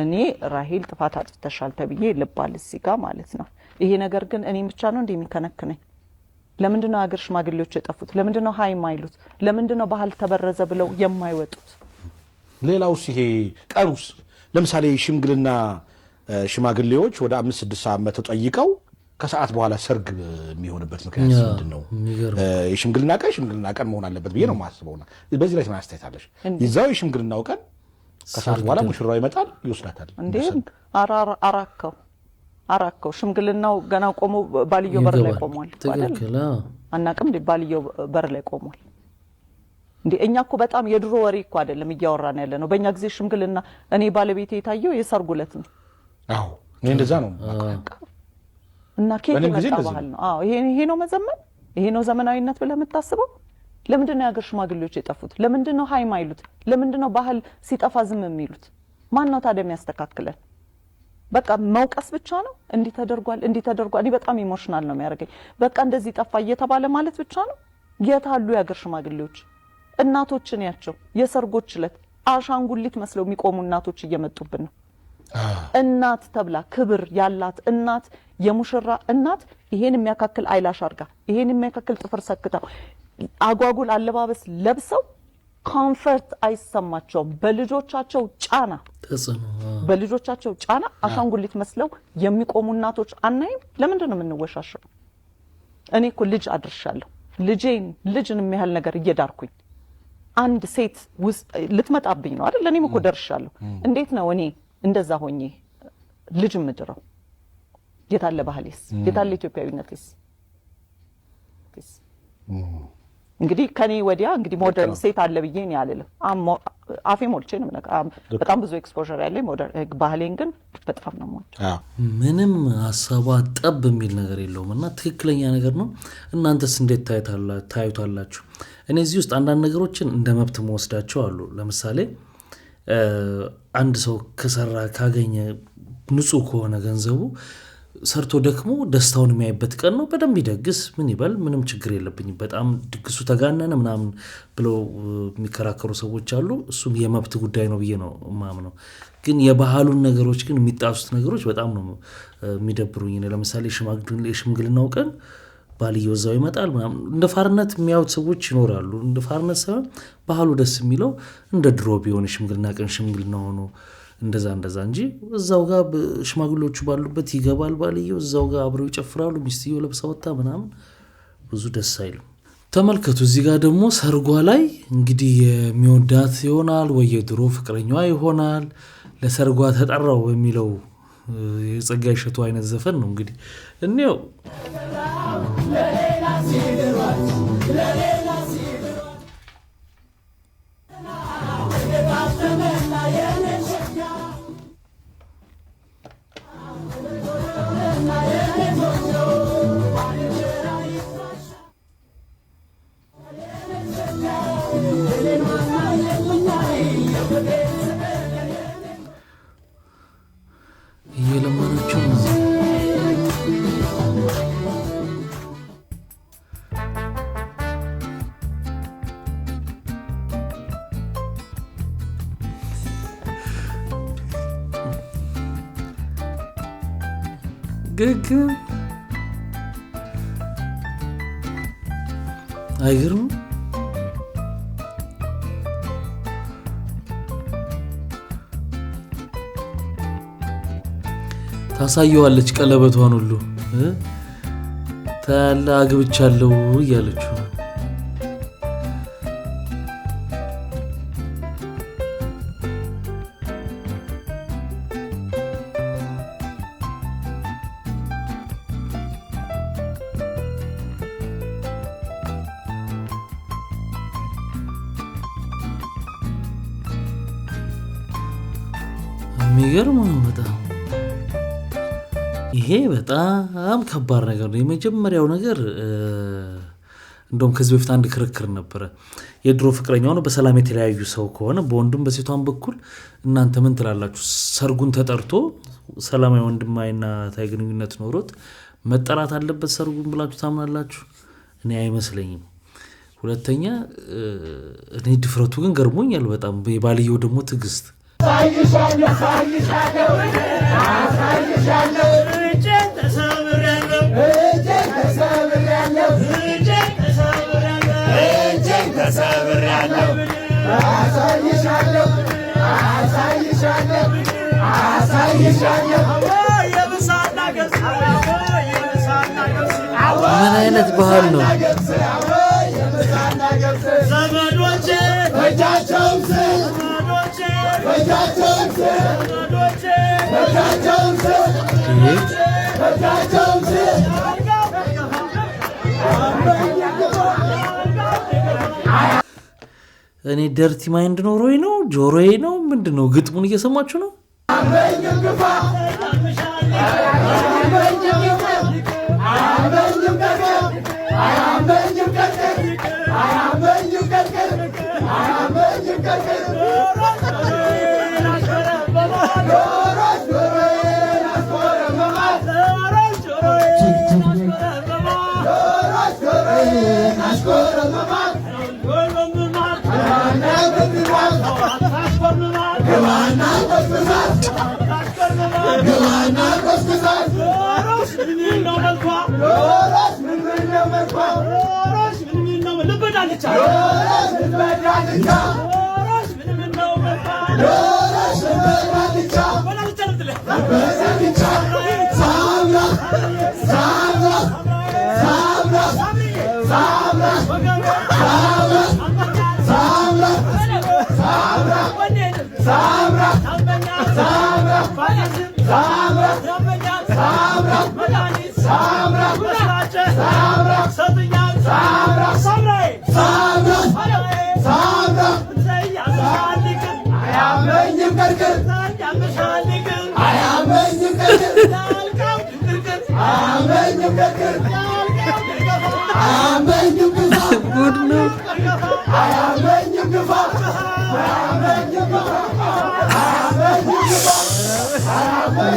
እኔ ራሄል ጥፋት አጥፍተሻል ተብዬ ልባል እዚህ ጋር ማለት ነው ይሄ ነገር ግን እኔ ብቻ ነው እንደሚከነክነኝ ለምንድነው ሀገር ሽማግሌዎች የጠፉት ለምንድነው ሃይ ማይሉት ለምንድነው ባህል ተበረዘ ብለው የማይወጡት ሌላውስ ይሄ ቀሩስ ለምሳሌ ሽምግልና ሽማግሌዎች ወደ 5-6 ዓመት ተጠይቀው ከሰዓት በኋላ ሰርግ የሚሆንበት ምክንያት ምንድነው የሽምግልና ቀን መሆን አለበት ብዬ ነው ማስበውና በዚህ ላይ ማስተያየታለሽ ይዛው የሽምግልናው ቀን ከሰዓት በኋላ ሙሽራው ይመጣል ይወስዳታል እንዴ አራከው ሽምግልናው ገና ቆሞ ባልየው በር ላይ ቆሟል ትክክል አናቅም ባልየው በር ላይ ቆሟል እንዴ እኛ እኮ በጣም የድሮ ወሬ እኮ አይደለም እያወራን ያለ ነው በእኛ ጊዜ ሽምግልና እኔ ባለቤቴ የታየው የሰርጉ ዕለት ነው አዎ እኔ እንደዛ ነው እና ከየት መጣ ባህል ነው አዎ ይሄ ነው መዘመን ይሄ ነው ዘመናዊነት ብለህ የምታስበው ለምንድነው ያገር ሽማግሌዎች የጠፉት ለምንድነው ሃይ ማይሉት ለምንድነው ባህል ሲጠፋ ዝም የሚሉት ማን ነው ታዲያ የሚያስተካክለን በቃ መውቀስ ብቻ ነው እንዲህ ተደርጓል እኔ በጣም ኢሞሽናል ነው የሚያደርገኝ በቃ እንደዚህ ጠፋ እየተባለ ማለት ብቻ ነው የታሉ ያገር ሽማግሌዎች እናቶችን ያቸው የሰርጎች ዕለት አሻንጉሊት መስለው የሚቆሙ እናቶች እየመጡብን ነው እናት ተብላ ክብር ያላት እናት የሙሽራ እናት ይሄን የሚያካክል አይላሽ አርጋ ይሄን የሚያካክል ጥፍር ሰክታው አጓጉል አለባበስ ለብሰው ኮምፎርት አይሰማቸውም በልጆቻቸው ጫና አሻንጉሊት መስለው የሚቆሙ እናቶች አናይም ለምንድን ነው የምንወሻሸው እኔ እኮ ልጅ አድርሻለሁ ልጅን የሚያህል ነገር እየዳርኩኝ አንድ ሴት ልትመጣብኝ ነው አይደል እኔም እኮ ደርሻለሁ እንዴት ነው እኔ እንደዛ ሆኜ ልጅ ምድረው የታለ ባህሌስ የታለ ኢትዮጵያዊነትስ እንግዲህ ከኔ ወዲያ እንግዲህ ሞደርን ሴት አለ ብዬ ነው ያለለ አፌ ሞልቼ ነው በጣም ብዙ ኤክስፖዠር ያለኝ ሞደርን ባህሌን ግን በጣም ነው ሞልቼ ምንም ሐሳቧ ጠብ የሚል ነገር የለውምና ትክክለኛ ነገር ነው እናንተስ እንዴት ታዩታላችሁ እኔ እዚህ ውስጥ አንዳንድ ነገሮችን እንደ መብት መወስዳቸው አሉ ለምሳሌ አንድ ሰው ከሰራ ካገኘ ንጹህ ከሆነ ገንዘቡ ሰርቶ ደክሞ ደስታውን የሚያይበት ቀን ነው በደንብ ይደግስ ምን ይበል ምንም ችግር የለብኝም በጣም ድግሱ ተጋነነ ምናምን ብለው የሚከራከሩ ሰዎች አሉ እሱም የመብት ጉዳይ ነው ብዬ ነው ማምነው ግን የባህሉን ነገሮች ግን የሚጣሱት ነገሮች በጣም ነው የሚደብሩኝ ለምሳሌ የሽምግልናው ቀን ባልየው እዛው ይመጣል ምናምን እንደ ፋርነት የሚያዩት ሰዎች ይኖራሉ እንደ ፋርነት ሳይሆን ባህሉ ደስ የሚለው እንደ ድሮ ቢሆን ሽምግልና ቀን ሽምግልና ሆኖ እንደዛ እንጂ እዛው ጋር ሽማግሌዎቹ ባሉበት ይገባል ባልየው እዛው ጋር አብረው ይጨፍራሉ ሚስትየው ለብሳ ወጣ ምናምን ብዙ ደስ አይልም ተመልከቱ እዚህ ጋር ደግሞ ሰርጓ ላይ እንግዲህ የሚወዳት ይሆናል ወይ የድሮ ፍቅረኛዋ ይሆናል ለሰርጓ ተጠራው በሚለው የጸጋይ እሸቱ አይነት ዘፈን ነው እንግዲህ እኔው ግግም አይገርም። ታሳየዋለች ቀለበቷን ሁሉ ታላ አግብቻለሁ እያለችው የሚገርም ነው በጣም። ይሄ በጣም ከባድ ነገር ነው። የመጀመሪያው ነገር እንደውም ከዚህ በፊት አንድ ክርክር ነበረ። የድሮ ፍቅረኛው ነው በሰላም የተለያዩ ሰው ከሆነ በወንዱም በሴቷም በኩል እናንተ ምን ትላላችሁ? ሰርጉን ተጠርቶ ሰላማዊ ወንድማዊና ታይ ግንኙነት ኖሮት መጠራት አለበት ሰርጉን ብላችሁ ታምናላችሁ? እኔ አይመስለኝም። ሁለተኛ እኔ ድፍረቱ ግን ገርሞኛል በጣም። የባልየው ደግሞ ትዕግስት ምን አይነት ባህል ነው? እኔ ደርቲ ማይንድ ኖሮኝ ነው ጆሮዬ ነው ምንድነው? ግጥሙን እየሰማችሁ ነው?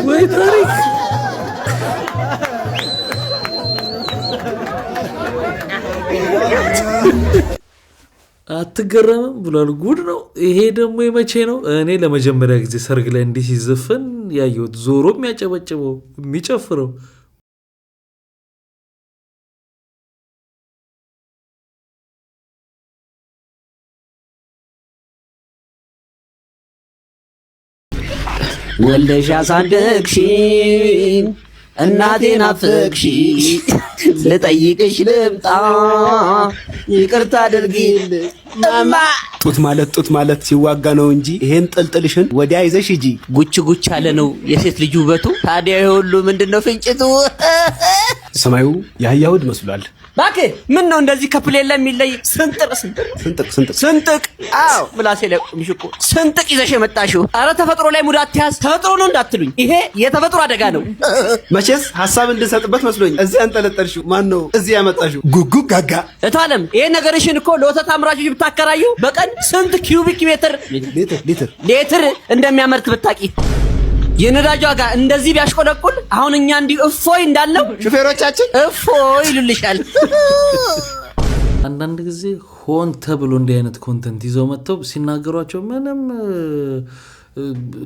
ወይ ታሪክ አትገረምም ብሏል። ጉድ ነው ይሄ። ደግሞ የመቼ ነው? እኔ ለመጀመሪያ ጊዜ ሰርግ ላይ እንዲህ ሲዘፈን ያየሁት። ዞሮ የሚያጨበጭበው የሚጨፍረው ወልደሽ አሳደግሽኝ እናቴ ናፍቅሽ ልጠይቅሽ ልምጣ ይቅርታ አድርጊልኝ እማ። ጡት ማለት ሲዋጋ ነው እንጂ ይሄን ጥልጥልሽን ወዲያ ይዘሽ ሂጂ። ጉች ጉች አለ ነው የሴት ልጅ ውበቱ። ታዲያ ሁሉ ምንድነው ፍንጭቱ? ሰማዩ የአህያ ሆድ መስሏል። እባክህ ምን ነው እንደዚህ ከፕሌን ላይ የሚለይ ስንጥቅ? አዎ ምላሴ ላይ ምሽኮ ስንጥቅ ይዘሽ የመጣሽው። አረ ተፈጥሮ ላይ ሙዳት አትያዝ። ተፈጥሮ ነው እንዳትሉኝ፣ ይሄ የተፈጥሮ አደጋ ነው። መቼስ ሀሳብ እንድሰጥበት መስሎኝ እዚህ አንጠለጠልሽው። ማን ነው እዚህ ያመጣሽው? ጉጉ ጋጋ እታለም። ይሄ ነገርሽን እኮ ለወተት አምራቾች ብታከራዩ በቀን ስንት ኪዩቢክ ሜትር እንደሚያመርት ብታቂ። የነዳጅ ዋጋ እንደዚህ ቢያሽቆለቁል አሁን እኛ እንዲህ እፎይ እንዳለው ሹፌሮቻችን እፎይ ይሉልሻል። አንዳንድ ጊዜ ሆን ተብሎ እንዲህ አይነት ኮንተንት ይዘው መጥተው ሲናገሯቸው ምንም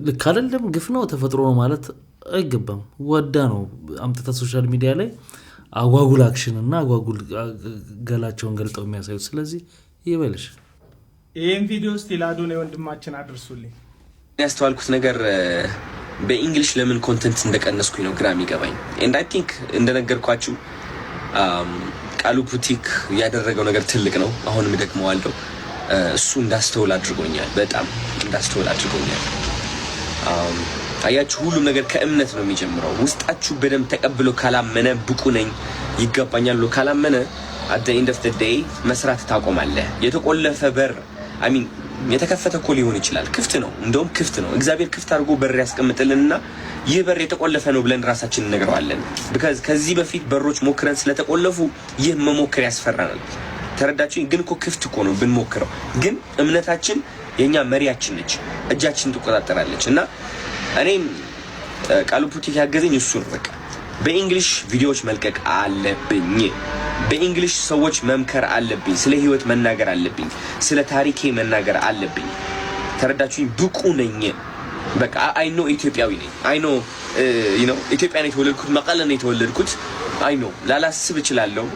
ልክ አይደለም፣ ግፍ ነው፣ ተፈጥሮ ነው ማለት አይገባም። ወዳ ነው አምጥታ ሶሻል ሚዲያ ላይ አጓጉል አክሽን እና አጓጉል ገላቸውን ገልጠው የሚያሳዩት። ስለዚህ ይበልሽ ይሄን ቪዲዮ ስቲላዶን የወንድማችን አድርሱልኝ። ያስተዋልኩት ነገር በእንግሊሽ ለምን ኮንተንት እንደቀነስኩኝ ነው ግራ የሚገባኝ። and I think እንደነገርኳችሁ ቃሉ ቡቲክ ያደረገው ነገር ትልቅ ነው። አሁንም ደግመዋለሁ። እሱ እንዳስተውል አድርጎኛል። በጣም እንዳስተውል አድርጎኛል። አያችሁ ሁሉም ነገር ከእምነት ነው የሚጀምረው። ውስጣችሁ በደንብ ተቀብሎ ካላመነ ብቁ ነኝ ይገባኛል ብሎ ካላመነ at the end of the day መስራት ታቆማለህ። የተቆለፈ በር የተከፈተ እኮ ሊሆን ይችላል። ክፍት ነው፣ እንደውም ክፍት ነው። እግዚአብሔር ክፍት አድርጎ በር ያስቀምጥልንና ይህ በር የተቆለፈ ነው ብለን ራሳችንን እንነግረዋለን። because ከዚህ በፊት በሮች ሞክረን ስለተቆለፉ ይህ መሞከር ያስፈራናል። ተረዳችሁኝ? ግን እኮ ክፍት እኮ ነው ብንሞክረው። ግን እምነታችን የኛ መሪያችን ነች፣ እጃችን ትቆጣጠራለች። እና እኔም ቃሉ ቡቲክ ያገዘኝ እሱ ነው። በቃ በእንግሊሽ ቪዲዮዎች መልቀቅ አለብኝ። በእንግሊሽ ሰዎች መምከር አለብኝ። ስለ ህይወት መናገር አለብኝ። ስለ ታሪኬ መናገር አለብኝ። ተረዳችሁኝ? ብቁ ነኝ። በቃ አይ ኖ ኢትዮጵያዊ ነኝ። አይ ኖ ኢትዮጵያ ነው የተወለድኩት፣ መቀለ ነው የተወለድኩት። አይ ኖ ላላስብ እችላለሁ።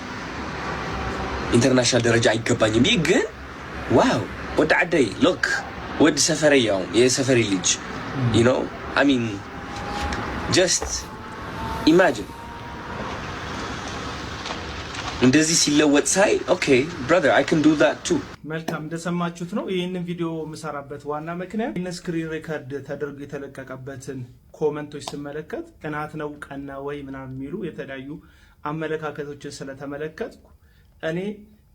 ኢንተርናሽናል ደረጃ አይገባኝም። ግን ዋው ወደ አደይ ሎክ ወደ ሰፈሬ ያው የሰፈሬ ልጅ I mean just imagine እንደዚህ ሲለወጥ ሳይ okay brother I can do that too። መልካም እንደሰማችሁት ነው። ይሄንን ቪዲዮ መሰራበት ዋና ምክንያት እነ ስክሪን ሪከርድ ተደርጎ የተለቀቀበትን ኮሜንቶች ስመለከት ቅናት ነው ቀና ወይ ምናምን የሚሉ የተለያዩ አመለካከቶችን ስለተመለከትኩ እኔ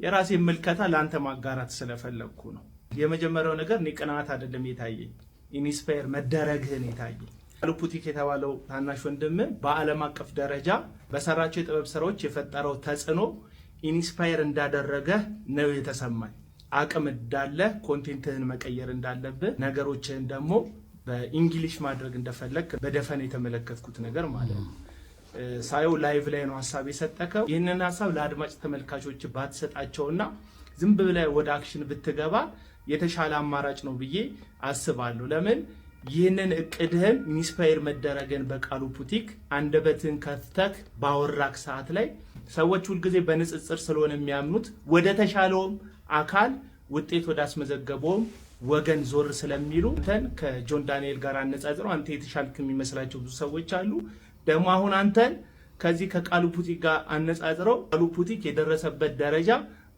የራሴ ምልከታ ላንተ ማጋራት ስለፈለኩ ነው። የመጀመሪያው ነገር እኔ ቅናት አይደለም የታየኝ፣ ኢንስፓየር መደረግህን የታየኝ። ቃሉ ቡቲክ የተባለው ታናሽ ወንድም በዓለም አቀፍ ደረጃ በሰራቸው የጥበብ ስራዎች የፈጠረው ተጽዕኖ ኢንስፓየር እንዳደረገ ነው የተሰማኝ። አቅም እንዳለ ኮንቴንትህን መቀየር እንዳለብህ ነገሮችን ደግሞ በእንግሊሽ ማድረግ እንደፈለክ በደፈነ የተመለከትኩት ነገር ማለት ነው። ሳይው ላይቭ ላይ ነው ሐሳብ የሰጠከው። ይሄንን ሐሳብ ለአድማጭ ተመልካቾች ባትሰጣቸውና ዝም ብለህ ወደ አክሽን ብትገባ የተሻለ አማራጭ ነው ብዬ አስባለሁ። ለምን ይህንን እቅድህን ኢንስፓየር መደረግን በቃሉ ቡቲክ አንደበትን ከፍተክ ባወራክ ሰዓት ላይ ሰዎች ሁሉ ጊዜ በንጽጽር ስለሆነ የሚያምኑት ወደ ተሻለውም አካል ውጤት ወደ አስመዘገበውም ወገን ዞር ስለሚሉ አንተን ከጆን ዳንኤል ጋር አነጻጽረው አንተ የተሻልክ የሚመስላቸው ብዙ ሰዎች አሉ። ደግሞ አሁን አንተን ከዚህ ከቃሉ ቡቲክ ጋር አነጻጽረው ቃሉ ቡቲክ የደረሰበት ደረጃ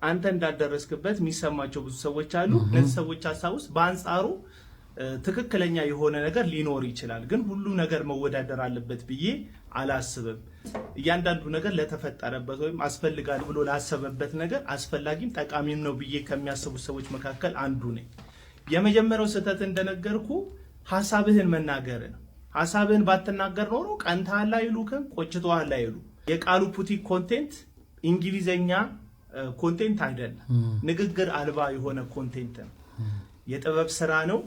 አንተ እንዳደረስክበት የሚሰማቸው ብዙ ሰዎች አሉ። እነዚህ ሰዎች ሐሳብ ውስጥ በአንጻሩ ትክክለኛ የሆነ ነገር ሊኖር ይችላል። ግን ሁሉ ነገር መወዳደር አለበት ብዬ አላስብም። እያንዳንዱ ነገር ለተፈጠረበት ወይም አስፈልጋል ብሎ ላሰበበት ነገር አስፈላጊም ጠቃሚም ነው ብዬ ከሚያስቡ ሰዎች መካከል አንዱ ነኝ። የመጀመሪያው ስህተት እንደነገርኩ ሐሳብህን መናገር ነው። ሐሳብህን ባትናገር ኖሮ ቀንተሃል አይሉክም፣ ቆጭቶሃል አይሉ። የቃሉ ቡቲክ ኮንቴንት እንግሊዘኛ ኮንቴንት አይደለም፣ ንግግር አልባ የሆነ ኮንቴንት ነው። የጥበብ ስራ ነው፣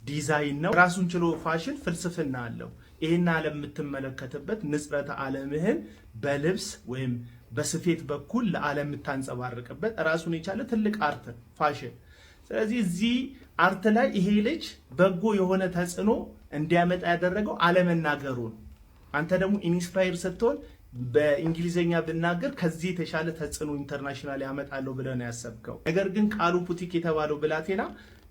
ዲዛይን ነው። ራሱን ችሎ ፋሽን ፍልስፍና አለው። ይሄን ዓለም የምትመለከትበት ንጽረተ ዓለምህን በልብስ ወይም በስፌት በኩል ለዓለም የምታንጸባርቅበት ራሱን የቻለ ትልቅ አርት ፋሽን። ስለዚህ እዚህ አርት ላይ ይሄ ልጅ በጎ የሆነ ተጽዕኖ እንዲያመጣ ያደረገው አለመናገሩ ነው። አንተ ደግሞ ኢንስፓየር ስትሆን በእንግሊዘኛ ብናገር ከዚህ የተሻለ ተጽዕኖ ኢንተርናሽናል ያመጣለው ብለህ ነው ያሰብከው። ነገር ግን ቃሉ ቡቲክ የተባለው ብላቴና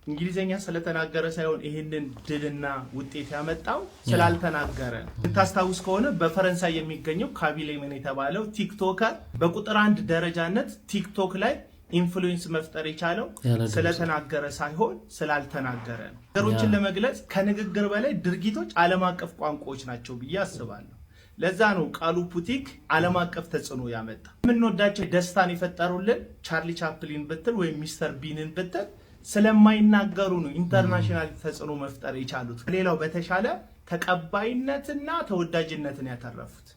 እንግሊዘኛ ስለተናገረ ሳይሆን ይሄንን ድልና ውጤት ያመጣው ስላልተናገረ ነው። ታስታውስ ከሆነ በፈረንሳይ የሚገኘው ካቢሌመን የተባለው ቲክቶከር በቁጥር 1 ደረጃነት ቲክቶክ ላይ ኢንፍሉዌንስ መፍጠር የቻለው ስለተናገረ ሳይሆን ስላልተናገረ ነው። ነገሮችን ለመግለጽ ከንግግር በላይ ድርጊቶች ዓለም አቀፍ ቋንቋዎች ናቸው ብዬ አስባለሁ። ለዛ ነው ቃሉ ቡቲክ ዓለም አቀፍ ተጽዕኖ ያመጣ። የምንወዳቸው ደስታን የፈጠሩልን ቻርሊ ቻፕሊን ብትል ወይም ሚስተር ቢንን ብትል ስለማይናገሩ ነው ኢንተርናሽናል ተጽዕኖ መፍጠር የቻሉት። ሌላው በተሻለ ተቀባይነትና ተወዳጅነትን ያተረፉት።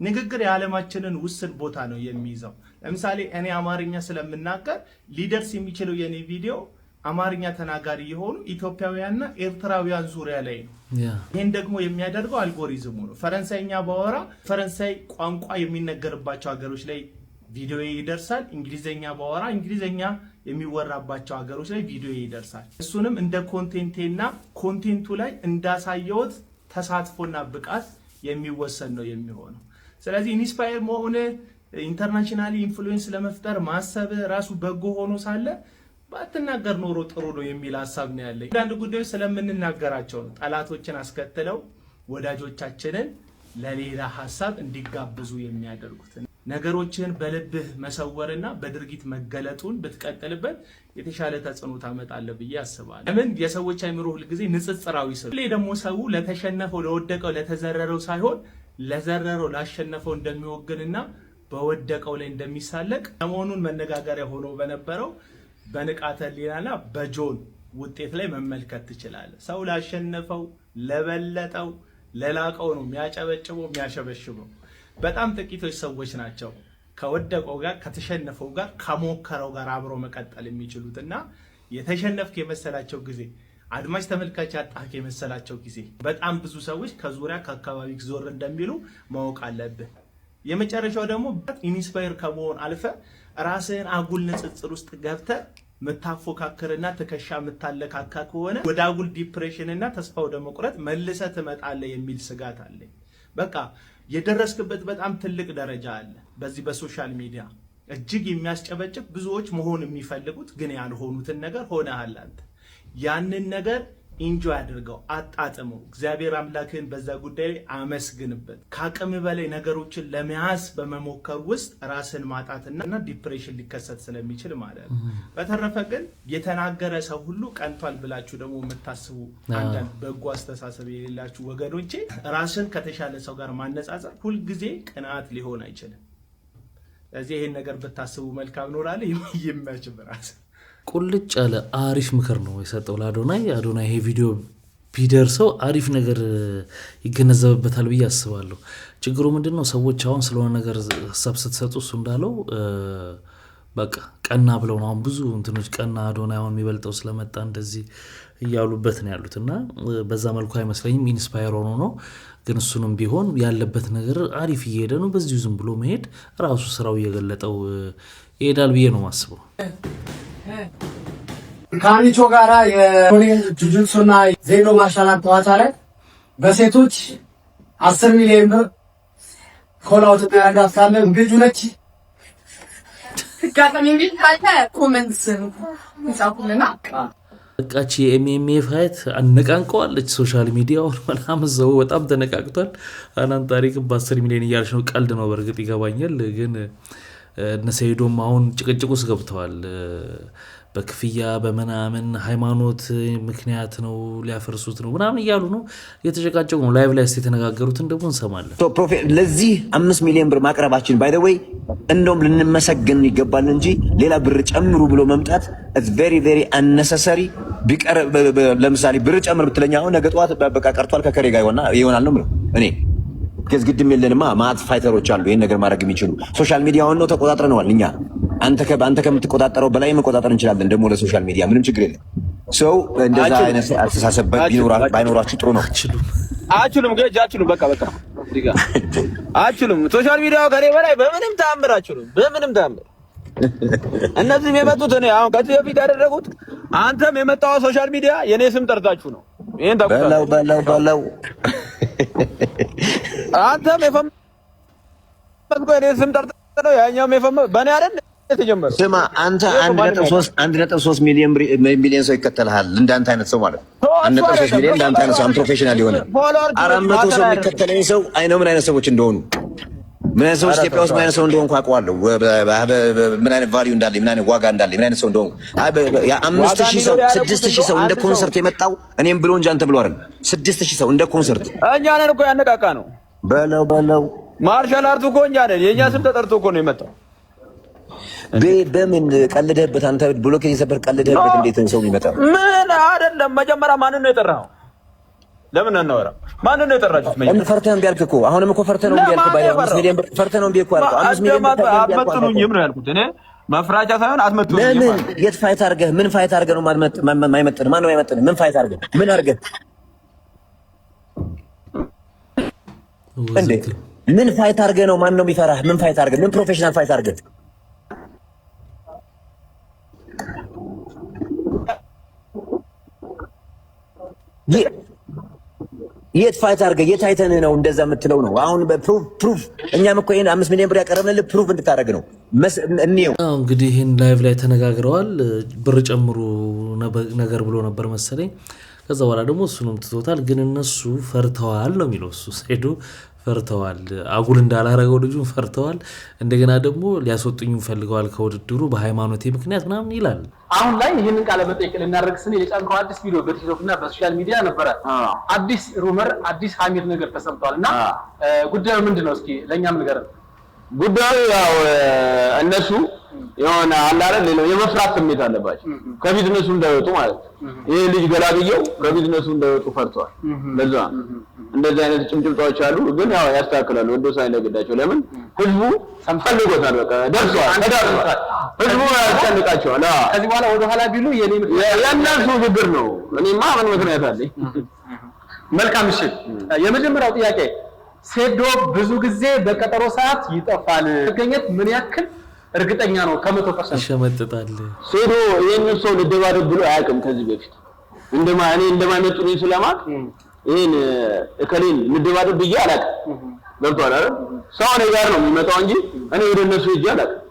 ንግግር የዓለማችንን ውስን ቦታ ነው የሚይዘው። ለምሳሌ እኔ አማርኛ ስለምናገር ሊደርስ የሚችለው የኔ ቪዲዮ አማርኛ ተናጋሪ የሆኑ ኢትዮጵያውያንና ኤርትራውያን ዙሪያ ላይ ነው። ይሄን ደግሞ የሚያደርገው አልጎሪዝሙ ነው። ፈረንሳይኛ ባወራ ፈረንሳይ ቋንቋ የሚነገርባቸው ሀገሮች ላይ ቪዲዮ ይደርሳል። እንግሊዘኛ ባወራ እንግሊዘኛ የሚወራባቸው ሀገሮች ላይ ቪዲዮ ይደርሳል። እሱንም እንደ ኮንቴንቴና ኮንቴንቱ ላይ እንዳሳየውት ተሳትፎና ብቃት የሚወሰን ነው የሚሆነው። ስለዚህ ኢንስፓየር መሆን ኢንተርናሽናሊ ኢንፍሉዌንስ ለመፍጠር ማሰብ ራሱ በጎ ሆኖ ሳለ ባትናገር ኖሮ ጥሩ ነው የሚል ሐሳብ ነው ያለኝ። አንዳንድ ጉዳዮች ስለምንናገራቸው ነው ጠላቶችን አስከትለው ወዳጆቻችንን ለሌላ ሐሳብ እንዲጋብዙ የሚያደርጉት። ነገሮችን በልብህ መሰወርና በድርጊት መገለጡን ብትቀጥልበት የተሻለ ተጽዕኖ ታመጣለህ ብዬ አስባለሁ። ለምን የሰዎች አይምሮ ሁል ጊዜ ንጽጽራዊ ስለሆነ ደግሞ ሰው ለተሸነፈው ለወደቀው ለተዘረረው ሳይሆን ለዘረረው ላሸነፈው እንደሚወግንና በወደቀው ላይ እንደሚሳለቅ ሰሞኑን መነጋገሪያ ሆኖ በነበረው በንቃተ ህሊናና በጆን ውጤት ላይ መመልከት ትችላለህ። ሰው ላሸነፈው ለበለጠው ለላቀው ነው የሚያጨበጭበው የሚያሸበሽበው። በጣም ጥቂቶች ሰዎች ናቸው ከወደቀው ጋር ከተሸነፈው ጋር ከሞከረው ጋር አብሮ መቀጠል የሚችሉትና የተሸነፍክ የመሰላቸው ጊዜ አድማጭ ተመልካች ያጣህ የመሰላቸው ጊዜ በጣም ብዙ ሰዎች ከዙሪያ ከአካባቢ ዞር እንደሚሉ ማወቅ አለብህ። የመጨረሻው ደግሞ ኢንስፓየር ከመሆን አልፈ ራስህን አጉል ንጽጽር ውስጥ ገብተህ ምታፎካከርና ትከሻ ምታለካካ ከሆነ ወደ አጉል ዲፕሬሽንና ተስፋ ወደ መቁረጥ መልሰህ ትመጣለህ የሚል ስጋት አለኝ። በቃ የደረስክበት በጣም ትልቅ ደረጃ አለ። በዚህ በሶሻል ሚዲያ እጅግ የሚያስጨበጭብ ብዙዎች መሆን የሚፈልጉት ግን ያልሆኑትን ነገር ሆነሃል አንተ። ያንን ነገር ኢንጆይ አድርገው አጣጥመው እግዚአብሔር አምላክህን በዛ ጉዳይ ላይ አመስግንበት። ከአቅም በላይ ነገሮችን ለመያዝ በመሞከር ውስጥ ራስን ማጣትና ዲፕሬሽን ሊከሰት ስለሚችል ማለት ነው። በተረፈ ግን የተናገረ ሰው ሁሉ ቀንቷል ብላችሁ ደግሞ የምታስቡ አንዳንድ በጎ አስተሳሰብ የሌላችሁ ወገኖቼ ራስን ከተሻለ ሰው ጋር ማነጻጸር ሁልጊዜ ቅንዓት ሊሆን አይችልም። ስለዚህ ይሄን ነገር ብታስቡ መልካም ነው እላለሁ። ይመች ብራስ ቁልጭ ያለ አሪፍ ምክር ነው የሰጠው ለአዶናይ። አዶናይ ይሄ ቪዲዮ ቢደርሰው አሪፍ ነገር ይገነዘብበታል ብዬ አስባለሁ። ችግሩ ምንድነው? ሰዎች አሁን ስለሆነ ነገር ሀሳብ ስትሰጡ እሱ እንዳለው በቃ ቀና ብለው ነው አሁን ብዙ እንትኖች ቀና አዶናይ አሁን የሚበልጠው ስለመጣ እንደዚህ እያሉበት ነው ያሉት እና በዛ መልኩ አይመስለኝም። ኢንስፓየር ሆኖ ነው ግን እሱንም ቢሆን ያለበት ነገር አሪፍ እየሄደ ነው። በዚሁ ዝም ብሎ መሄድ ራሱ ስራው እየገለጠው ይሄዳል ብዬ ነው ማስበው። ከአሚቾ ጋራ የጁጁትሱና ዜኖ ማርሻል አርት ጨዋታ ላይ በሴቶች 10 ሚሊዮን ብር ኮላውት ያደርጋት ካለ እንግጁ ነች። ጋጣሚ እንግዲህ ካለ ኮሜንትስ እንጻፉልና በቃች የኤምኤምኤ ፋይት አነቃንቀዋለች ሶሻል ሚዲያውን ምናምን ሰው በጣም ተነቃቅቷል። አናን ታሪክ በ10 ሚሊዮን እያለች ነው። ቀልድ ነው በርግጥ ይገባኛል ግን እነሰይዶም አሁን ጭቅጭቅ ውስጥ ገብተዋል። በክፍያ በመናምን ሃይማኖት ምክንያት ነው ሊያፈርሱት ነው ምናምን እያሉ ነው የተጨቃጨቁ ነው። ላይቭ ላይ የተነጋገሩትን ደግሞ እንሰማለን። ለዚህ 5 ሚሊዮን ብር ማቅረባችን ባይ ዘ ወይ እንደውም ልንመሰገን ይገባል እንጂ ሌላ ብር ጨምሩ ብሎ መምጣት it's very very unnecessary። ቢቀር ለምሳሌ ብር ጨምር ብትለኛ አሁን ነገ ጠዋት በቃ ቀርቷል ከከሬ ጋር ይሆናል ነው ምለው እኔ ግድም የለንማ ማት ፋይተሮች አሉ ይሄን ነገር ማድረግ የሚችሉ። ሶሻል ሚዲያውን ነው ተቆጣጥረነዋል እኛ። አንተ ከምትቆጣጠረው በላይ መቆጣጠር እንችላለን ደግሞ ለሶሻል ሚዲያ ምንም ችግር የለም። ሰው እንደዛ አይነት አስተሳሰብ ባይኖራችሁ ጥሩ ነው። አችሉም ገጅ አችሉም በቃ አችሉም ሶሻል ሚዲያው ከኔ በላይ በምንም ተአምር አችሉም በምንም ተአምር። እነዚህም የመጡት እኔ አሁን ከዚህ በፊት ያደረጉት አንተም የመጣው ሶሻል ሚዲያ የኔ ስም ጠርታችሁ ነው። ይሄን ታውቃለህ። በለው አንተም የፈመጥኩ የኔ ስም ጠርተህ ነው ያኛውም የፈመጥ በእኔ አይደል የተጀመረው። ስማ አንተ 1.3 ሚሊዮን ሰው ይከተልሃል እንዳንተ አይነት ሰው ማለት ነው። 1.3 ሚሊዮን እንዳንተ አይነት ሰው ፕሮፌሽናል የሆነ 400 ሰው የሚከተለኝ ሰው አይነው ምን አይነት ሰዎች እንደሆኑ ምን አይነት ሰዎች ኢትዮጵያ ውስጥ ምን አይነት ሰው እንደሆንኩ አውቀዋለሁ። ምን አይነት ቫልዩ እንዳለኝ ምን አይነት ዋጋ እንዳለኝ ምን አይነት ሰው እንደሆንኩ 5000 ሰው 6000 ሰው እንደ ኮንሰርት የመጣው እኔም ብሎ እንጂ አንተ ብሎ አይደል 6000 ሰው እንደ ኮንሰርት እኛ ነን እኮ ያነቃቃ ነው። በለው ማርሻል አርቱ እኮ እኛ ነን። የኛ ስም ተጠርቶ እኮ ነው የመጣው። በምን ቀልደህበት አንተ ብሎክ እየሰበር ቀልደህበት እንዴት ሰው የሚመጣው? ምን አይደለም። መጀመሪያ ማንን ነው የጠራው? ለምን እናወራ? ማንን ነው የጠራችሁት? መጀመሪያ ፈርተህ እምቢ አልክ እኮ። አሁንም እኮ ፈርተህ ነው እምቢ አልክ። ባይ 5 ሚሊዮን ፈርተህ ነው እምቢ እኮ አልክ። 5 ሚሊዮን አትመጥኑኝም ነው ያልኩት እኔ። መፍራቻ ሳይሆን አትመጥኑኝም። ለምን የት ፋይት አድርገህ ምን ፋይት አድርገህ ነው ማይመጥን? ማን ነው ማይመጥን? ምን ፋይት አድርገህ ምን አድርገህ እንዴ? ምን ፋይት አድርገህ ነው? ማን ነው የሚፈራህ? ምን ፋይት አድርገህ? ምን ፕሮፌሽናል ፋይት አድርገህ? የት ፋይት አድርገህ የት አይተን ነው እንደዛ የምትለው ነው? አሁን ፕሩፍ እኛም እኮ ይሄን 5 ሚሊዮን ብር ያቀረብንልህ ፕሩፍ እንድታደርግ ነው። እንግዲህ ይህን ላይቭ ላይ ተነጋግረዋል። ብር ጨምሩ ነገር ብሎ ነበር መሰለኝ። ከዛ በኋላ ደግሞ እሱንም ትቶታል። ግን እነሱ ፈርተዋል ነው የሚለው እሱ ሄዶ ፈርተዋል። አጉል እንዳላረገው ልጁን ፈርተዋል። እንደገና ደግሞ ሊያስወጡኝ ፈልገዋል ከውድድሩ በሃይማኖቴ ምክንያት ምናምን ይላል። አሁን ላይ ይህንን ቃለ መጠይቅ ልናደርግ ስንል የጫንከው አዲስ ቪዲዮ በቲክቶክ እና በሶሻል ሚዲያ ነበረ። አዲስ ሩመር አዲስ ሀሚር ነገር ተሰምቷል እና ጉዳዩ ምንድነው? እስኪ ለኛም ንገረን። ጉዳዩ ያው እነሱ የሆነ አላረን ሌላው የመፍራት ስሜት አለባቸው ከቢዝነሱ እንዳይወጡ ማለት ይሄ ልጅ ገላግየው ከቢዝነሱ እንዳይወጡ ፈርተዋል። ለዛ እንደዚህ አይነት ጭምጭምጣዎች አሉ። ግን ያው ያስተካክላሉ ወዶ ሳይነግዳቸው። ለምን ህዝቡ ፈልጎታል። በቃ ደርሷል። ህዝቡ ያስጨንቃቸዋል። ከዚህ በኋላ ወደ ኋላ ቢሉ የእነሱ ችግር ነው። እኔማ ምን ምክንያት አለኝ? መልካም። እሺ የመጀመሪያው ጥያቄ ሴዶ ብዙ ጊዜ በቀጠሮ ሰዓት ይጠፋል። መገኘት ምን ያክል እርግጠኛ ነው? ከ100% ይሸመጥጣል። ሴዶ ይሄን ሰው ልደባደብ ብሎ አያውቅም ከዚህ በፊት እኔ እንደማይመጡኝ ስለማቅ ይሄን እከሌን ልደባደብ ብዬ አላውቅም። ገብቷል አይደል? ሰው እኔ ጋር ነው የሚመጣው እንጂ እኔ ወደ እነሱ ሄጄ አላውቅም።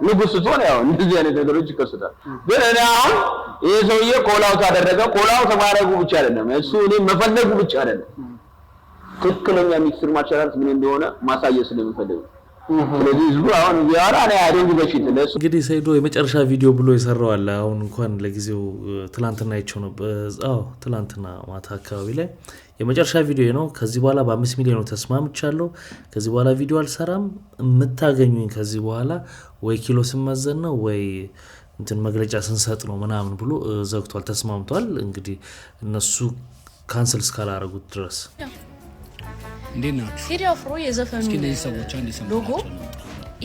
ንጉስ ስትሆን ያው እንደዚህ አይነት ነገሮች ይከሰታል። ግን እኔ አሁን ይሄ ሰውዬ ኮላው ታደረገ ኮላው ተማረጉ ብቻ አይደለም እሱ እኔ መፈለጉ ብቻ አይደለም ትክክለኛ ሚክስር ማቻራንስ ምን እንደሆነ ማሳየት ስለምፈልግ ስለዚህ ህዝቡ አሁን ያራ እኔ አይደንግ በፊት ለሱ እንግዲህ ሰይዶ የመጨረሻ ቪዲዮ ብሎ ይሰራው አለ። አሁን እንኳን ለጊዜው ትላንትና አይቼው ነው። ትላንትና ማታ አካባቢ ላይ የመጨረሻ ቪዲዮ ነው። ከዚህ በኋላ በ5 ሚሊዮን ተስማምቻለሁ። ከዚህ በኋላ ቪዲዮ አልሰራም። የምታገኙኝ ከዚህ በኋላ ወይ ኪሎ ስመዘን ነው ወይ እንትን መግለጫ ስንሰጥ ነው ምናምን ብሎ ዘግቷል። ተስማምቷል። እንግዲህ እነሱ ካንሰል እስካላረጉት ድረስ እንዴት ናችሁ? ቴዲ አፍሮ የዘፈኑ ሎጎ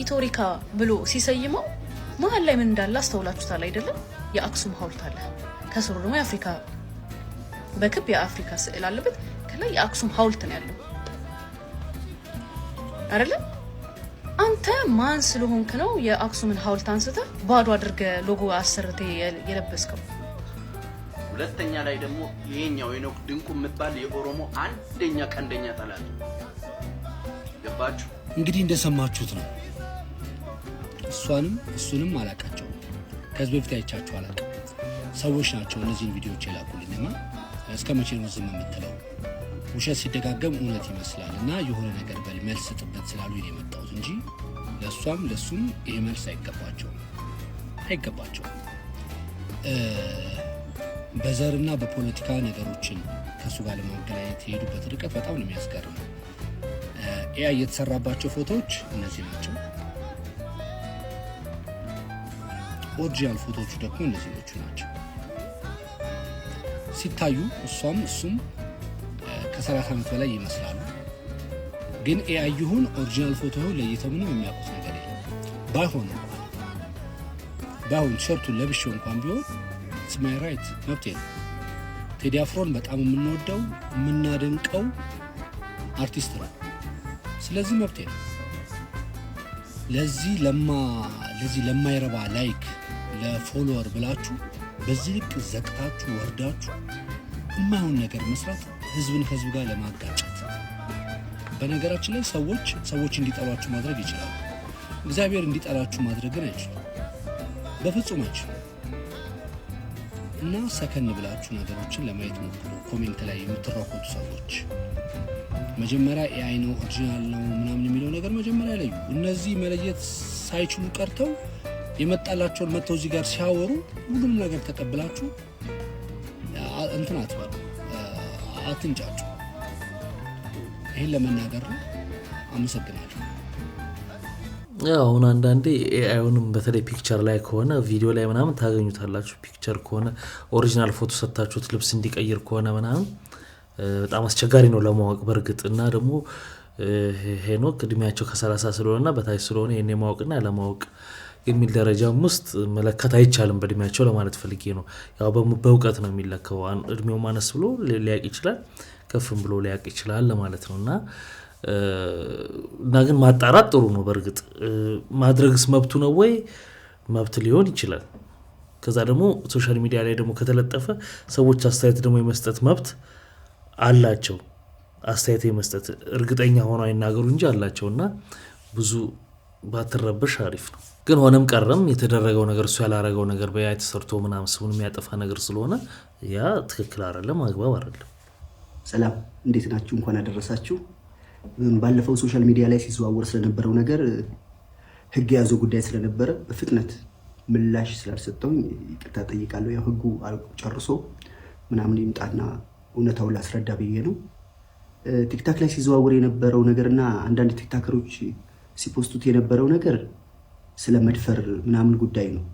ኢቶሪካ ብሎ ሲሰይመው መሀል ላይ ምን እንዳለ አስተውላችሁታል አይደለም? የአክሱም ሐውልት አለ። ከስሩ ደግሞ የአፍሪካ በክብ የአፍሪካ ስዕል አለበት። ከላይ የአክሱም ሐውልት ነው ያለው አይደለም? አንተ ማን ስለሆንክ ነው የአክሱምን ሐውልት አንስተህ ባዶ አድርገህ ሎጎ አሰርተ የለበስከው? ሁለተኛ ላይ ደግሞ ይሄኛው የኖክ ድንቁ የምትባል የኦሮሞ አንደኛ ቀንደኛ ጠላት ገባችሁ? እንግዲህ እንደሰማችሁት ነው። እሱንም አላቃቸው ከዚህ በፊት አይቻችሁ አላውቅም። ሰዎች ናቸው እነዚህን ቪዲዮዎች የላኩልኝና እስከ መቼ ነው ዝም የምትለው? ውሸት ሲደጋገም እውነት ይመስላል እና የሆነ ነገር በል መልስ ስጥበት ስላሉ ነው የመጣሁት እንጂ ለሱም ይሄ መልስ አይገባቸውም። በዘርና በፖለቲካ ነገሮችን ከሱ ጋር ለማገናኘት የሄዱበት ርቀት በጣም ነው የሚያስገርመው። ኤአይ የተሰራባቸው ፎቶዎች እነዚህ ናቸው። ኦሪጂናል ፎቶዎቹ ደግሞ እነዚህኞቹ ናቸው። ሲታዩ እሱም ከ30 ዓመት በላይ ይመስላሉ። ግን ኤአይ ይሁን ኦሪጂናል ፎቶ ለይተው ምንም የሚያውቁት ነገር የለም። ባይሆን ሸርቱን ለብሼው እንኳን ቢሆን ማይ ራይት መብቴ ነው። ቴዲ አፍሮን በጣም የምንወደው የምናደንቀው አርቲስት ነው። ስለዚህ መብቴ ነው። ለዚህ ለማይረባ ላይክ ለፎሎወር ብላችሁ በዚህ ልክ ዘቅታችሁ ወርዳችሁ የማይሆን ነገር መስራት ህዝብን ከህዝብ ጋር ለማጋጨት። በነገራችን ላይ ሰዎች እንዲጠሏችሁ ማድረግ ይችላሉ። እግዚአብሔር እንዲጠላችሁ ማድረግን አይችልም። በፍጹም አይችልም። እና ሰከን ብላችሁ ነገሮችን ለማየት ሞክሩ። ኮሜንት ላይ የምትራኮቱ ሰዎች መጀመሪያ ኤአይ ነው ኦሪጂናል ነው ምናምን የሚለው ነገር መጀመሪያ ላይ እነዚህ መለየት ሳይችሉ ቀርተው የመጣላቸውን መተው እዚህ ጋር ሲያወሩ ሁሉም ነገር ተቀብላችሁ እንትን አትበሉ፣ አትንጫጩ። ይሄን ለመናገር ነው። አመሰግናለሁ። አሁን አንዳንዴ ኤአይውንም በተለይ ፒክቸር ላይ ከሆነ ቪዲዮ ላይ ምናምን ታገኙታላችሁ። ፒክቸር ከሆነ ኦሪጂናል ፎቶ ሰጣችሁት ልብስ እንዲቀይር ከሆነ ምናምን በጣም አስቸጋሪ ነው ለማወቅ በርግጥ። እና ደግሞ ሄኖክ እድሜያቸው ከ30 ስለሆነና በታች ስለሆነ የኔ ማወቅና ያለማወቅ የሚል ደረጃም ውስጥ መለካት አይቻልም በእድሜያቸው ለማለት ፈልጌ ነው። ያው በእውቀት ነው የሚለካው። እድሜው ማነስ ብሎ ሊያቅ ይችላል፣ ከፍም ብሎ ሊያቅ ይችላል ለማለት ነውና ግን ማጣራት ጥሩ ነው። በርግጥ ማድረግስ መብቱ ነው ወይ? መብት ሊሆን ይችላል። ከዛ ደግሞ ሶሻል ሚዲያ ላይ ደግሞ ከተለጠፈ ሰዎች አስተያየት ደግሞ የመስጠት መብት አላቸው አስተያየት የመስጠት እርግጠኛ ሆነው አይናገሩ እንጂ አላቸውና ብዙ ባትረብሽ አሪፍ ነው። ግን ሆነም ቀረም የተደረገው ነገር እሱ ያላረገው ነገር በያ ተሰርቶ ምናምን ስሙን የሚያጠፋ ነገር ስለሆነ ያ ትክክል አይደለም፣ አግባብ አይደለም። ሰላም እንዴት ናችሁ? እንኳን አደረሳችሁ። ባለፈው ሶሻል ሚዲያ ላይ ሲዘዋወር ስለነበረው ነገር ህግ የያዘው ጉዳይ ስለነበረ በፍጥነት ምላሽ ስላልሰጠውኝ ይቅርታ ጠይቃለሁ። ያው ህጉ ጨርሶ ምናምን ይምጣና እውነታውን ላስረዳ ብዬ ነው። ቲክታክ ላይ ሲዘዋወር የነበረው ነገርና አንዳንድ ቲክታከሮች ሲፖስቱት የነበረው ነገር ስለ መድፈር ምናምን ጉዳይ ነው።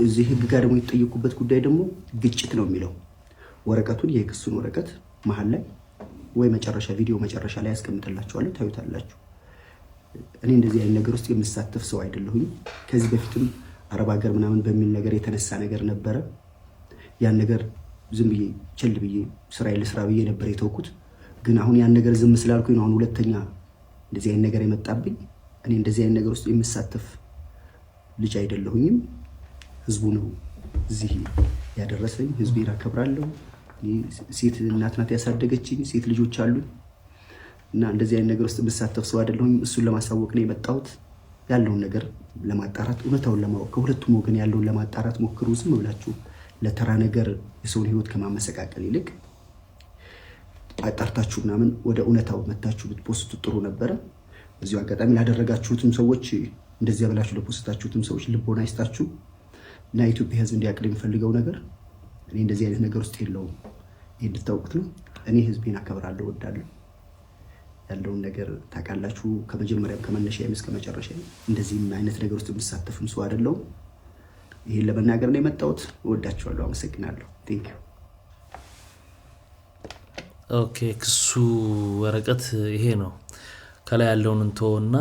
እዚህ ህግ ጋር ደግሞ የተጠየቁበት ጉዳይ ደግሞ ግጭት ነው የሚለው ወረቀቱን የክሱን ወረቀት መሀል ላይ ወይ መጨረሻ ቪዲዮ መጨረሻ ላይ ያስቀምጥላችኋለሁ፣ ታዩታላችሁ። እኔ እንደዚህ አይነት ነገር ውስጥ የምሳተፍ ሰው አይደለሁኝ። ከዚህ በፊትም አረብ ሀገር ምናምን በሚል ነገር የተነሳ ነገር ነበረ። ያን ነገር ዝም ብዬ ቸል ብዬ ስራዬን ልስራ ብዬ ነበር የተውኩት። ግን አሁን ያን ነገር ዝም ስላልኩኝ ነው አሁን ሁለተኛ እንደዚህ አይነት ነገር የመጣብኝ። እኔ እንደዚህ አይነት ነገር ውስጥ የምሳተፍ ልጅ አይደለሁኝም። ህዝቡ ነው እዚህ ያደረሰኝ። ህዝቤን አከብራለሁ። ሴት እናት ናት ያሳደገችኝ፣ ሴት ልጆች አሉኝ እና እንደዚህ አይነት ነገር ውስጥ የምሳተፍ ሰው አይደለሁኝም። እሱን ለማሳወቅ ነው የመጣሁት። ያለውን ነገር ለማጣራት እውነታውን ለማወቅ ከሁለቱም ወገን ያለውን ለማጣራት ሞክሩ። ዝም ብላችሁ ለተራ ነገር የሰውን ህይወት ከማመሰቃቀል ይልቅ አጣርታችሁ ምናምን ወደ እውነታው መታችሁ ብትፖስቱ ጥሩ ነበረ። በዚሁ አጋጣሚ ላደረጋችሁትም ሰዎች እንደዚህ ብላችሁ ለፖስታችሁትም ሰዎች ልቦና ይስጣችሁ እና የኢትዮጵያ ህዝብ እንዲያውቅ የሚፈልገው ነገር እኔ እንደዚህ አይነት ነገር ውስጥ የለውም። ይሄ እንድታውቁት ነው። እኔ ህዝቤን አከብራለሁ፣ እወዳለሁ። ያለውን ነገር ታውቃላችሁ። ከመጀመሪያም ከመነሻዬም እስከ መጨረሻ እንደዚህ አይነት ነገር ውስጥ የምሳተፍም ሰው አይደለሁም። ይሄን ለመናገር ነው የመጣሁት። እወዳችኋለሁ። አመሰግናለሁ። ቴንክ ዩ። ኦኬ፣ ክሱ ወረቀት ይሄ ነው። ከላይ ያለውን እንተውና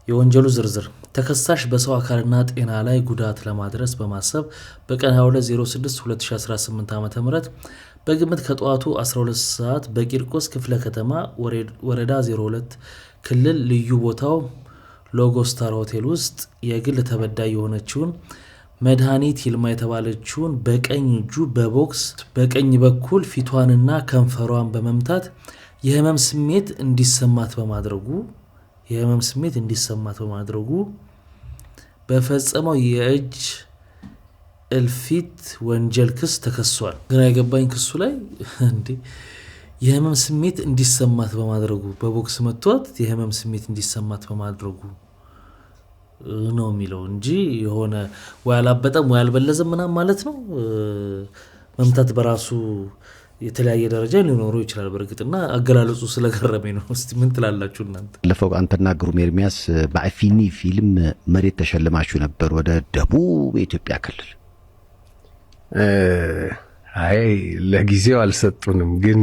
የወንጀሉ ዝርዝር ተከሳሽ በሰው አካልና ጤና ላይ ጉዳት ለማድረስ በማሰብ በቀን 22/6/2018 ዓ.ም በግምት ከጠዋቱ 12 ሰዓት በቂርቆስ ክፍለ ከተማ ወረዳ 02 ክልል ልዩ ቦታው ሎጎስታር ሆቴል ውስጥ የግል ተበዳይ የሆነችውን መድኃኒት ይልማ የተባለችውን በቀኝ እጁ በቦክስ በቀኝ በኩል ፊቷንና ከንፈሯን በመምታት የህመም ስሜት እንዲሰማት በማድረጉ በፈጸመው የእጅ እልፊት ወንጀል ክስ ተከሷል። ግን አይገባኝ ክሱ ላይ እንዴ የህመም ስሜት እንዲሰማት በማድረጉ በቦክስ መቷት የህመም ስሜት እንዲሰማት በማድረጉ ነው የሚለው እንጂ የሆነ ወይ አላበጠም ወይ አልበለዘም ምናምን ማለት ነው። መምታት በራሱ የተለያየ ደረጃ ሊኖረው ይችላል በርግጥና አገላለጹ ስለገረመኝ ነው። እስቲ ምን ትላላችሁ እናንተ? ለፈው አንተና ግሩም ኤርሚያስ በአፊኒ ፊልም መሬት ተሸልማችሁ ነበር ወደ ደቡብ ኢትዮጵያ ክልል። አይ ለጊዜው አልሰጡንም፣ ግን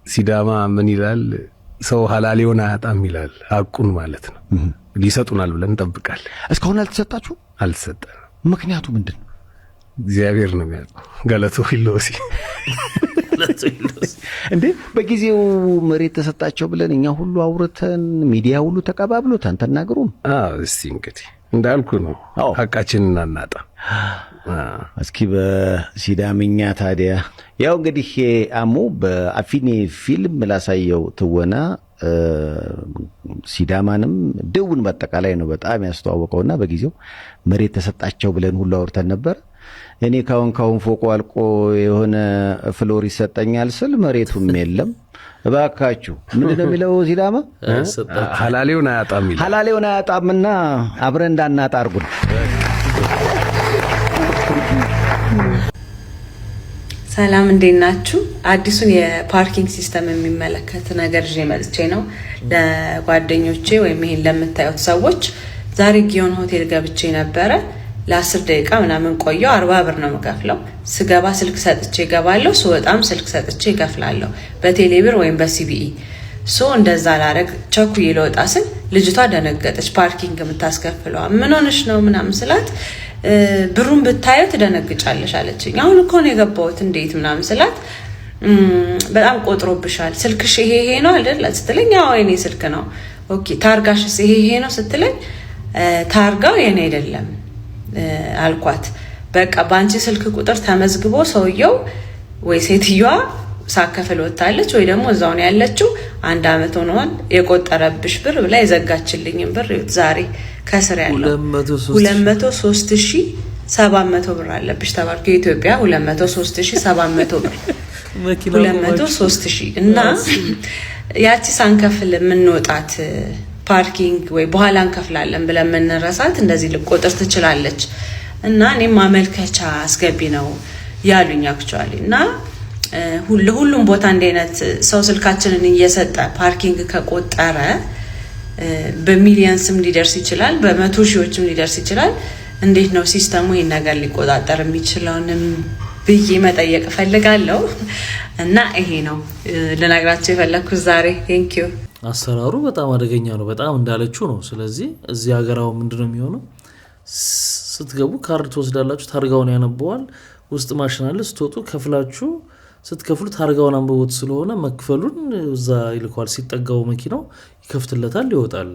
ሲዳማ ምን ይላል? ሰው ሐላሌውን አያጣም ይላል። ሐቁን ማለት ነው። ሊሰጡናል ብለን እንጠብቃለን። እስካሁን አልተሰጣችሁ? አልተሰጠንም። ምክንያቱ ምንድን ነው? እግዚአብሔር ነው የሚያውቀው። ገለቶ ይሎሲ እንዴ በጊዜው መሬት ተሰጣቸው ብለን እኛ ሁሉ አውርተን ሚዲያ ሁሉ ተቀባብሎት አንተና ግሩም። እስቲ እንግዲህ እንዳልኩ ነው ሐቃችንን እናናጣ። እስኪ በሲዳምኛ ታዲያ ያው እንግዲህ አሙ በአፊኒ ፊልም ላሳየው ትወና ሲዳማንም ደውን በአጠቃላይ ነው በጣም ያስተዋወቀውና በጊዜው መሬት ተሰጣቸው ብለን ሁሉ አውርተን ነበር። እኔ ካሁን ፎቁ አልቆ የሆነ ፍሎር ይሰጠኛል ስል መሬቱም የለም። እባካችሁ ምንድነው የሚለው ሲዳማ? ሐላሌውን አያጣም ይላል። ሐላሌውን አያጣምና አብረን እንዳናጣ አርጉን። ሰላም እንዴት ናችሁ? አዲሱን የፓርኪንግ ሲስተም የሚመለከት ነገር ይዤ መጥቼ ነው ለጓደኞቼ ወይም ይሄን ለምታዩት ሰዎች። ዛሬ ጊዮን ሆቴል ገብቼ ነበረ። ለ10 ደቂቃ ምናምን ቆየው። 40 ብር ነው የምከፍለው። ስገባ ስልክ ሰጥቼ እገባለሁ፣ ስወጣም ስልክ ሰጥቼ እከፍላለሁ በቴሌ ብር ወይም በሲቢኢ። እንደዛ ላረግ ቸኩዬ ልወጣ ስል ልጅቷ ደነገጠች። ፓርኪንግ የምታስከፍለው ምን ሆነሽ ነው ምናምን ስላት ብሩን ብታዩ ትደነግጫለሽ አለችኝ። አሁን እኮ ነው የገባሁት እንዴት ምናምን ስላት በጣም ቆጥሮብሻል፣ ስልክሽ ይሄ ነው አይደል ስትለኝ፣ አዎ የኔ ስልክ ነው። ኦኬ ታርጋሽስ ይሄ ነው ስትለኝ፣ ታርጋው የኔ አይደለም አልኳት። በቃ ባንቺ ስልክ ቁጥር ተመዝግቦ ሰውየው ወይ ሴትዮዋ ሳከፍል ወጣለች ወይ ደግሞ እዛው ነው ያለችው 1 አመት ሆኗል የቆጠረብሽ ብር ብላ የዘጋችልኝን ብር ዛሬ ከስር ያለው 203,700 ብር አለብሽ ተባልኩ። የኢትዮጵያ 203,700 ብር 203,000 እና ያቺ ሳንከፍል የምንወጣት ፓርኪንግ ወይ በኋላ እንከፍላለን ብለን የምንረሳት እንደዚህ ልቆጥር ትችላለች። እና እኔም ማመልከቻ አስገቢ ነው ያሉኝ አክቹአሊ። እና ሁሉም ቦታ እንደ አይነት ሰው ስልካችንን እየሰጠ ፓርኪንግ ከቆጠረ በሚሊየንስም ሊደርስ ይችላል፣ በመቶ ሺዎችም ሊደርስ ይችላል። እንዴት ነው ሲስተሙ ይሄን ነገር ሊቆጣጠር የሚችለውንም ብዬ መጠየቅ ፈልጋለሁ። እና ይሄ ነው ለነገራችሁ የፈለኩት ዛሬ። ቴንክ ዩ። አሰራሩ በጣም አደገኛ ነው፣ በጣም እንዳለችው ነው። ስለዚህ እዚህ ሀገራው ምንድነው የሚሆነው? ስትገቡ ካርድ ትወስዳላችሁ፣ ታርጋውን ያነበዋል። ውስጥ ማሽን አለ፣ ስትወጡ ከፍላችሁ ስትከፍሉ ታርጋውን አንብቦት ስለሆነ መክፈሉን እዛ ይልኳል። ሲጠጋው መኪናው ይከፍትለታል፣ ይወጣል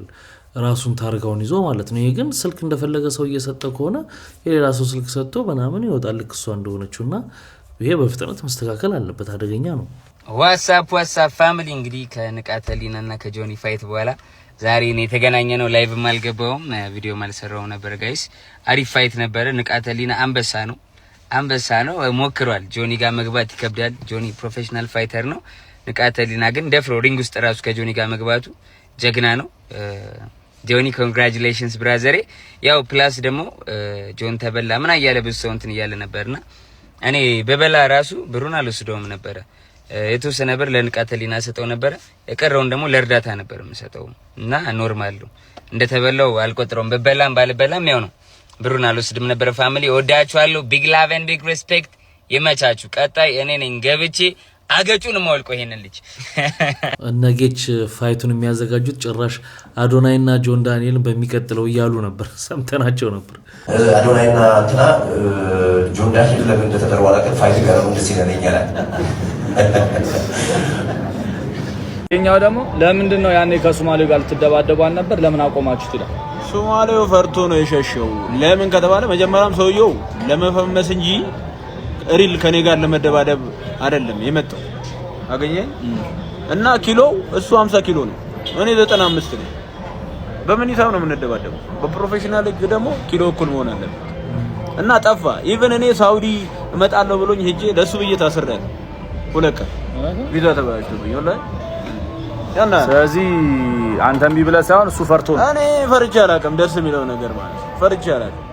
ራሱን ታርጋውን ይዞ ማለት ነው። ይሄ ግን ስልክ እንደፈለገ ሰው እየሰጠ ከሆነ የሌላ ሰው ስልክ ሰጥቶ ምናምን ይወጣል ልክ እሷ እንደሆነችውና ይሄ በፍጥነት መስተካከል አለበት፣ አደገኛ ነው። ዋትስአፕ ፋሚሊ እንግዲህ ከንቃተ ህሊናና ከጆኒ ፋይት በኋላ ዛሬ ነው የተገናኘ ነው። ላይቭም አልገባውም ቪዲዮ ማልሰራው ነበር ጋይስ። አሪፍ ፋይት ነበረ። ንቃተ ህሊና አንበሳ ነው ሞክሯል። ጆኒ ጋር መግባት ይከብዳል። ጆኒ ፕሮፌሽናል ፋይተር ነው። ንቃተ ህሊና ግን ደፍሮ ሪንግ ውስጥ ራሱ ከጆኒ ጋር መግባቱ ጀግና ነው። ጆኒ ኮንግራቹሌሽንስ ብራዘሬ። ያው ፕላስ ደግሞ ጆን ተበላ ምን አያለ ብዙ ሰው እንትን እያለ ነበርና እኔ በበላ ራሱ ብሩን አልወስደውም ነበረ። የተወሰነ ብር ለንቃተ ህሊና ሰጠው ነበረ፣ የቀረውን ደግሞ ለእርዳታ ነበር የምሰጠው እና ኖርማል ነው። እንደተበላው አልቆጥረውም። በበላም ባልበላም ያው ነው። ብሩን አልወስድም ነበረ። ፋሚሊ ወዳችኋለሁ። ቢግ ላቭ ኤንድ ቢግ ሪስፔክት። ይመቻችሁ። ቀጣይ እኔ ነኝ ገብቼ አገጩን ማውልቆ ይሄንን ልጅ እነጌች ፋይቱን የሚያዘጋጁት ጭራሽ አዶናይና ጆን ዳንኤልን በሚቀጥለው እያሉ ነበር፣ ሰምተናቸው ነበር። አዶናይና እንትና ጆን ዳንኤል ለምን እንደተጠሩ አላውቅም። ፋይት ጋር ነው እንደዚህ ይለኛል። የኛው ደግሞ ለምንድን ነው ያኔ ከሶማሌው ጋር ልትደባደቡ ነበር ለምን አቆማችሁት ይላል። ሶማሌው ፈርቶ ነው የሸሸው። ለምን ከተባለ መጀመሪያም ሰውየው ለመፈመስ እንጂ ሪል ከኔ ጋር ለመደባደብ አይደለም የመጣው። አገኘኝ እና ኪሎ እሱ 50 ኪሎ ነው፣ እኔ 95 ነኝ። በምን ሂሳብ ነው የምንደባደበው? በፕሮፌሽናል ህግ ደግሞ ኪሎ እኩል መሆን አለበት። እና ጠፋ። ኢቭን እኔ ሳውዲ እመጣለሁ ብሎኝ ሄጄ ለሱ ብዬ ታስሬያለሁ። 2 ቀን ቪዛ ተባይቶብኝ ወላሂ። ያና ስለዚህ አንተም ቢብለ ሳይሆን እሱ ፈርቶ ነው። እኔ ፈርቼ አላውቅም። ደስ የሚለው ነገር ማለት ፈርቼ አላውቅም።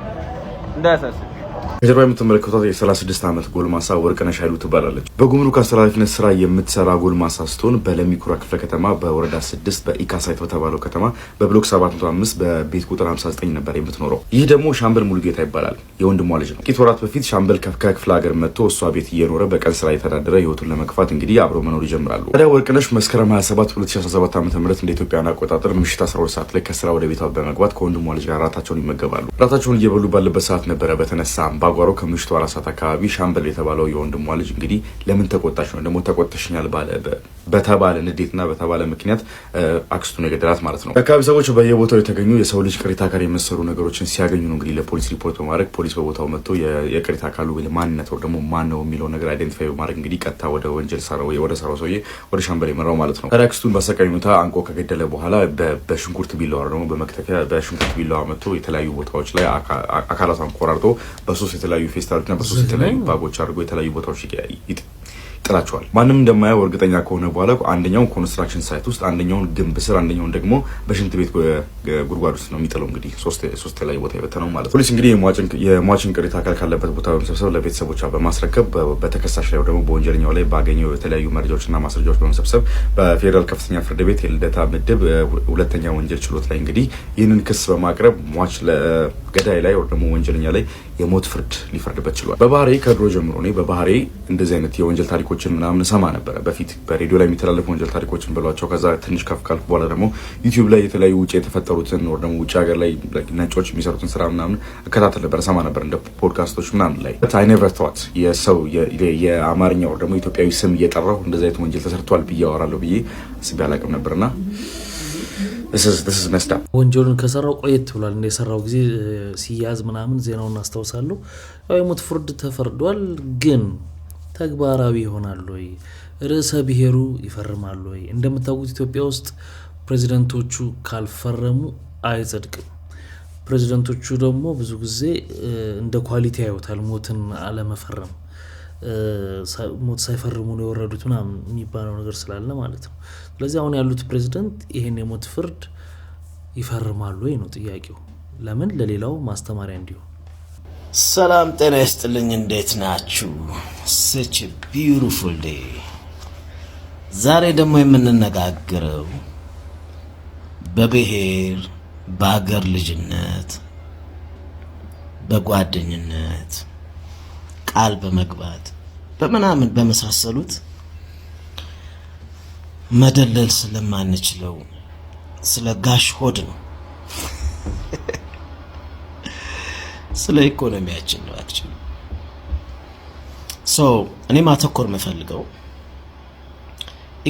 እንዳያሳስብ። ከጀርባ የምትመለከቷት የ36 ዓመት ጎልማሳ ወርቅነሽ ኃይሉ ትባላለች። በጉምሩክ አስተላላፊነት ስራ የምትሰራ ጎልማሳ ስትሆን በለሚኩራ ክፍለ ከተማ በወረዳ 6 በኢካሳይት በተባለው ከተማ በብሎክ 705 በቤት ቁጥር 59 ነበር የምትኖረው። ይህ ደግሞ ሻምበል ሙሉጌታ ይባላል፣ የወንድሟ ልጅ ነው። ጥቂት ወራት በፊት ሻምበል ከክፍለ ሀገር መጥቶ እሷ ቤት እየኖረ በቀን ስራ የተዳደረ ህይወቱን ለመግፋት እንግዲህ አብረው መኖር ይጀምራሉ። ታዲያ ወርቅነሽ መስከረም 27 2017 ዓ.ም እንደ ኢትዮጵያን አቆጣጠር ምሽት 12 ሰዓት ላይ ከስራ ወደ ቤቷ በመግባት ከወንድሟ ልጅ ጋር ራታቸውን ይመገባሉ። ራታቸውን እየበሉ ባለበት ሰዓት ነበረ በተነሳ ባጓሮ ከምሽቱ 4 ሰዓት አካባቢ ሻምበል የተባለው የወንድሟ ልጅ እንግዲህ ለምን ተቆጣሽ ነው ደግሞ ተቆጥተሽኛል በተባለ ንዴትና በተባለ ምክንያት አክስቱን የገደላት ማለት ነው። አካባቢ ሰዎች በየቦታው የተገኙ የሰው ልጅ ቅሪተ አካል የመሰሉ ነገሮችን ሲያገኙ ነው እንግዲህ ለፖሊስ ሪፖርት በማድረግ ፖሊስ በቦታው መጥቶ የቅሪተ አካሉ ማንነት ወይ ደግሞ ማን ነው የሚለው ነገር አይደንቲፋይ በማድረግ እንግዲህ ቀጥታ ወደ ወንጀል ሰራው ወደ ሰራው ሰውዬ ወደ ሻምበል የመራው ማለት ነው። አክስቱን በሰቃይ ሁኔታ አንቆ ከገደለ በኋላ በሽንኩርት ቢላዋ ደግሞ በመክተፊያ በሽንኩርት ቢላዋ መጥቶ የተለያዩ ቦታዎች ላይ አካላቷን ቆራርጦ በሶስት የተለያዩ ፌስታሎችና በሶስት የተለያዩ ባጎች አድርጎ የተለያዩ ቦታዎች ይጥላቸዋል። ማንም እንደማያው እርግጠኛ ከሆነ በኋላ አንደኛውን ኮንስትራክሽን ሳይት ውስጥ፣ አንደኛውን ግንብ ስር፣ አንደኛውን ደግሞ በሽንት ቤት ጉድጓድ ውስጥ ነው የሚጥለው። እንግዲህ ሶስት የተለያዩ ቦታ የበተነው ማለት ነው። ፖሊስ እንግዲህ የሟችን ቅሪተ አካል ካለበት ቦታ በመሰብሰብ ለቤተሰቦቿ በማስረከብ በተከሳሽ ላይ ደግሞ በወንጀለኛው ላይ ባገኘው የተለያዩ መረጃዎችና ማስረጃዎች በመሰብሰብ በፌዴራል ከፍተኛ ፍርድ ቤት የልደታ ምድብ ሁለተኛ ወንጀል ችሎት ላይ እንግዲህ ይህንን ክስ በማቅረብ ሟች ገዳይ ላይ ወይ ደግሞ ወንጀለኛ ላይ የሞት ፍርድ ሊፈርድበት ችሏል። በባህሬ ከድሮ ጀምሮ እኔ በባህሬ እንደዚህ አይነት የወንጀል ታሪኮችን ምናምን ሰማ ነበረ። በፊት በሬዲዮ ላይ የሚተላለፉ ወንጀል ታሪኮችን ብሏቸው ከዛ ትንሽ ከፍ ካልኩ በኋላ ደግሞ ዩቲዩብ ላይ የተለያዩ ውጭ የተፈጠሩትን ወይ ደግሞ ውጭ ሀገር ላይ ነጮች የሚሰሩትን ስራ ምናምን እከታተል ነበር፣ ሰማ ነበር እንደ ፖድካስቶች ምናምን ላይ። አይ ኔቨር ቶት የሰው የአማርኛ ወይ ደግሞ ኢትዮጵያዊ ስም እየጠራሁ እንደዚህ አይነት ወንጀል ተሰርቷል ብዬ አወራለሁ ብዬ አስቤ አላውቅም ነበርና this is messed up. ወንጀሉን ከሰራው ቆየት ብሏል። እንደሰራው ጊዜ ሲያዝ ምናምን ዜናውን አስተውሳለሁ። ያው የሞት ፍርድ ተፈርዷል፣ ግን ተግባራዊ ይሆናል ወይ? ርዕሰ ብሔሩ ይፈርማል ወይ? እንደምታውቁት ኢትዮጵያ ውስጥ ፕሬዚደንቶቹ ካልፈረሙ አይጸድቅም። ፕሬዚደንቶቹ ደግሞ ብዙ ጊዜ እንደ ኳሊቲ ያዩታል ሞትን አለመፈረም። ሞት ሳይፈርሙ ነው የወረዱት ምናምን የሚባለው ነገር ስላለ ማለት ነው። ስለዚህ አሁን ያሉት ፕሬዚደንት ይሄን የሞት ፍርድ ይፈርማሉ ወይ ነው ጥያቄው። ለምን? ለሌላው ማስተማሪያ እንዲሆን። ሰላም ጤና ይስጥልኝ፣ እንዴት ናችሁ? such a beautiful day። ዛሬ ደግሞ የምንነጋገረው በብሔር፣ በአገር ልጅነት፣ በጓደኝነት፣ ቃል በመግባት በመናምን በመሳሰሉት መደለል ስለማንችለው ስለ ጋሽ ሆድ ነው። ስለ ኢኮኖሚያችን ነው actually። እኔ ማተኮር የምፈልገው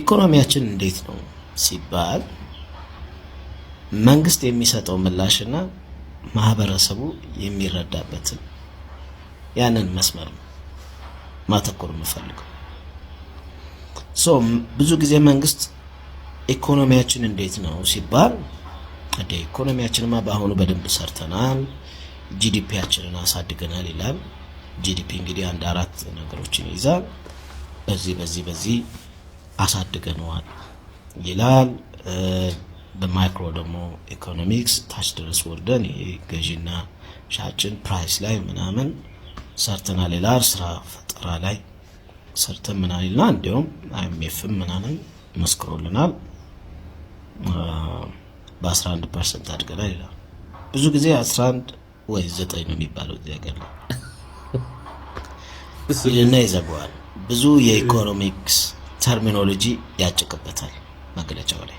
ኢኮኖሚያችን እንዴት ነው ሲባል መንግስት የሚሰጠው ምላሽና ማህበረሰቡ የሚረዳበትን ያንን መስመር ማተኮር የምፈልገው። ብዙ ጊዜ መንግስት ኢኮኖሚያችን እንዴት ነው ሲባል ኢኮኖሚያችንማ በአሁኑ በደንብ ሰርተናል፣ ጂዲፒያችንን አሳድገናል ይላል። ጂዲፒ እንግዲህ አንድ አራት ነገሮችን ይዛል። በዚህ አሳድገናል ይላል። በማይክሮ ደግሞ ኢኮኖሚክስ ታች ድረስ ወርደን ገዢና ሻጭን ፕራይስ ላይ ምናምን ሰርተናል ይላል። ስራ ፈጠራ ላይ ሰርተን ምናምን ይላል። እንዲሁም አይኤምኤፍም ምናምን መስክሮልናል። በ11% አድገናል ይላል። ብዙ ጊዜ 11 ወይ 9 ነው የሚባለው እዚህ ሀገር ላይ እና ይዘጋዋል። ብዙ የኢኮኖሚክስ ተርሚኖሎጂ ያጭቅበታል መግለጫው ላይ።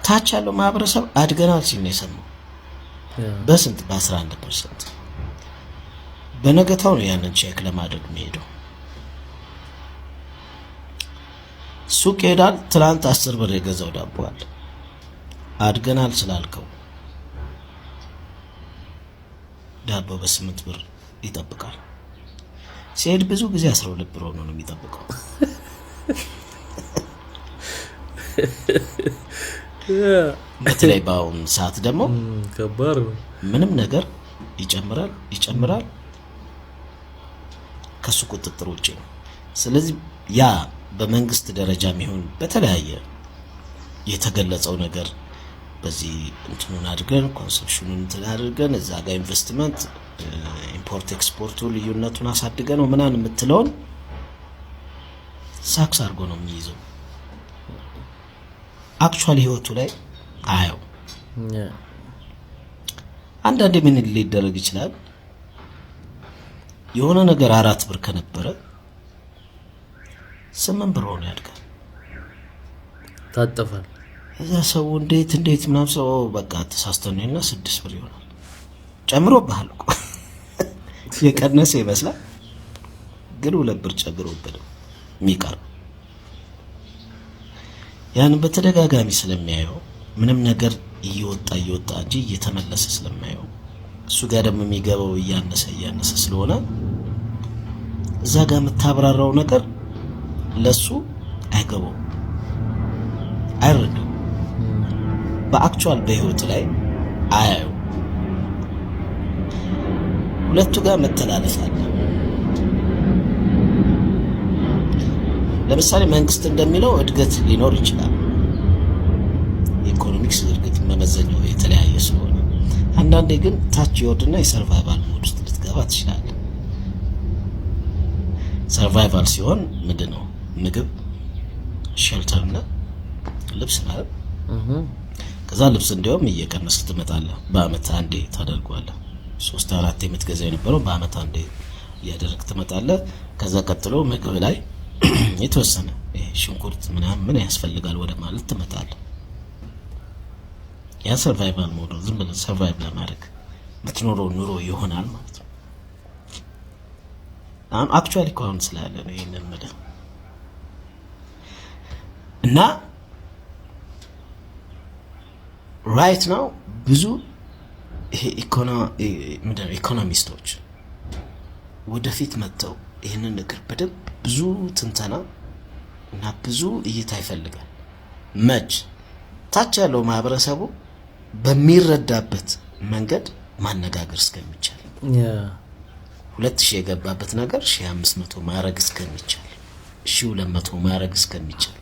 ታች ያለው ማህበረሰብ አድገናል ሲል ነው የሰማው። በስንት? በ11%። በነገታው ነው ያንን ቼክ ለማድረግ የሚሄደው። ሱቅ ሄዳል። ትላንት 10 ብር የገዛው ዳቦ አለ። አድገናል ስላልከው ዳቦ በ8 ብር ይጠብቃል። ሲሄድ ብዙ ጊዜ 12 ብር ሆኖ ነው የሚጠብቀው። በተለይ በአሁን ሰዓት ደግሞ ከባድ ምንም ነገር ይጨምራል ከሱ ቁጥጥር ውጪ ነው። ስለዚህ ያ በመንግስት ደረጃ የሚሆን በተለያየ የተገለጸው ነገር በዚህ እንትኑን አድርገን ኮንሰፕሽኑን አድርገን እዛ ጋር ኢንቨስትመንት ኢምፖርት ኤክስፖርቱ ልዩነቱን አሳድገን ነው ምናምን የምትለውን ሳክስ አድርጎ ነው የሚይዘው። አክቹዋሊ ህይወቱ ላይ አየው። አንዳንዴ ምን ሊደረግ ይችላል? የሆነ ነገር 4 ብር ከነበረ 8 ብር ሆኖ ያድጋል፣ ታጠፋል። እዛ ሰው እንዴት ምናምን ሰው በቃ ተሳስተነውና 6 ብር ይሆናል። ጨምሮብሃል እኮ የቀነሰ ይመስላል፣ ግን 2 ብር ጨምሮበት የሚቀር ያን በተደጋጋሚ ስለሚያየው ምንም ነገር እየወጣ እንጂ እየተመለሰ ስለማየው እሱ ጋር ደግሞ የሚገባው እያነሰ ስለሆነ እዛ ጋር የምታብራራው ነገር ለሱ አይገባው አይረዳው። በአክቹዋል በህይወት ላይ አያየው። ሁለቱ ጋር መተላለፍ አለ። ለምሳሌ መንግስት እንደሚለው እድገት ሊኖር ይችላል። ኢኮኖሚክስ እድገት መመዘኛው የተለያየ ስለሆነ አንዳንዴ ግን ታች ይወርድና የሰርቫይቫል ሞድ ውስጥ ልትገባ ትችላለህ። ሰርቫይቫል ሲሆን ምንድነው? ምግብ፣ ሼልተር እና ልብስ ማለት ከዛ ልብስ እንዲያውም እየቀነስክ ትመጣለህ። በአመት አንዴ ታደርገዋለህ። 3-4 የምትገዛ የነበረው በአመት አንዴ እያደረግክ ትመጣለህ። ከዛ ቀጥሎ ምግብ ላይ የተወሰነ ሽንኩርት ምናምን ምን ያስፈልጋል ወደ ማለት ትመጣለህ። ያ ሰርቫይቫል ሞድ ዝም ብለህ ሰርቫይቭ ለማድረግ የምትኖረው ኑሮ ይሆናል ማለት ነው። አክቹዋሊ ኮን ስላለ ነው ይሄንን ማለት እና ራይት ናው ብዙ ይሄ ኢኮኖሚስቶች ወደፊት መጥተው ይህንን ነገር በደንብ ብዙ ትንተና እና ብዙ እይታ ይፈልጋል። መች ታች ያለው ማህበረሰቡ በሚረዳበት መንገድ ማነጋገር እስከሚቻል 2000 የገባበት ነገር 1500 ማድረግ እስከሚቻል 1200 ማድረግ እስከሚቻል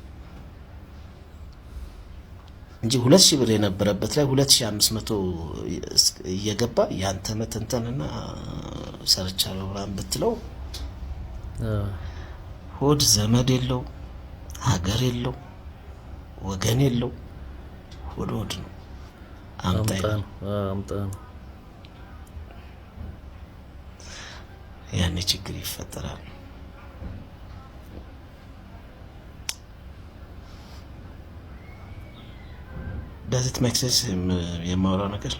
እንጂ 2000 ብር የነበረበት ላይ 2500 እየገባ ያንተ መተንተንና ሰርቻለሁ ብራን ብትለው ሆድ ዘመድ የለው ሀገር የለው ወገን የለው ሆድ ነው አምጣ ያኔ ችግር ይፈጠራል። does it make sense የማወራው ነገር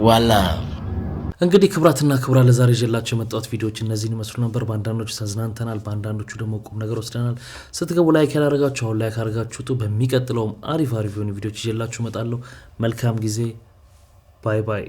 ዋላ እንግዲህ ክብራትና ክብራ ለዛሬ ይዤላችሁ የመጣሁት ቪዲዮዎች እነዚህን ይመስሉ ነበር። በአንዳንዶቹ ተዝናንተናል፣ በአንዳንዶቹ ደግሞ ቁም ነገር ወስደናል። ስትገቡ ላይክ ያላረጋችሁ አሁን ላይክ አድርጋችሁ በሚቀጥለውም አሪፍ የሆኑ ቪዲዮዎች ይዤላችሁ እመጣለሁ። መልካም ጊዜ። ባይ ባይ።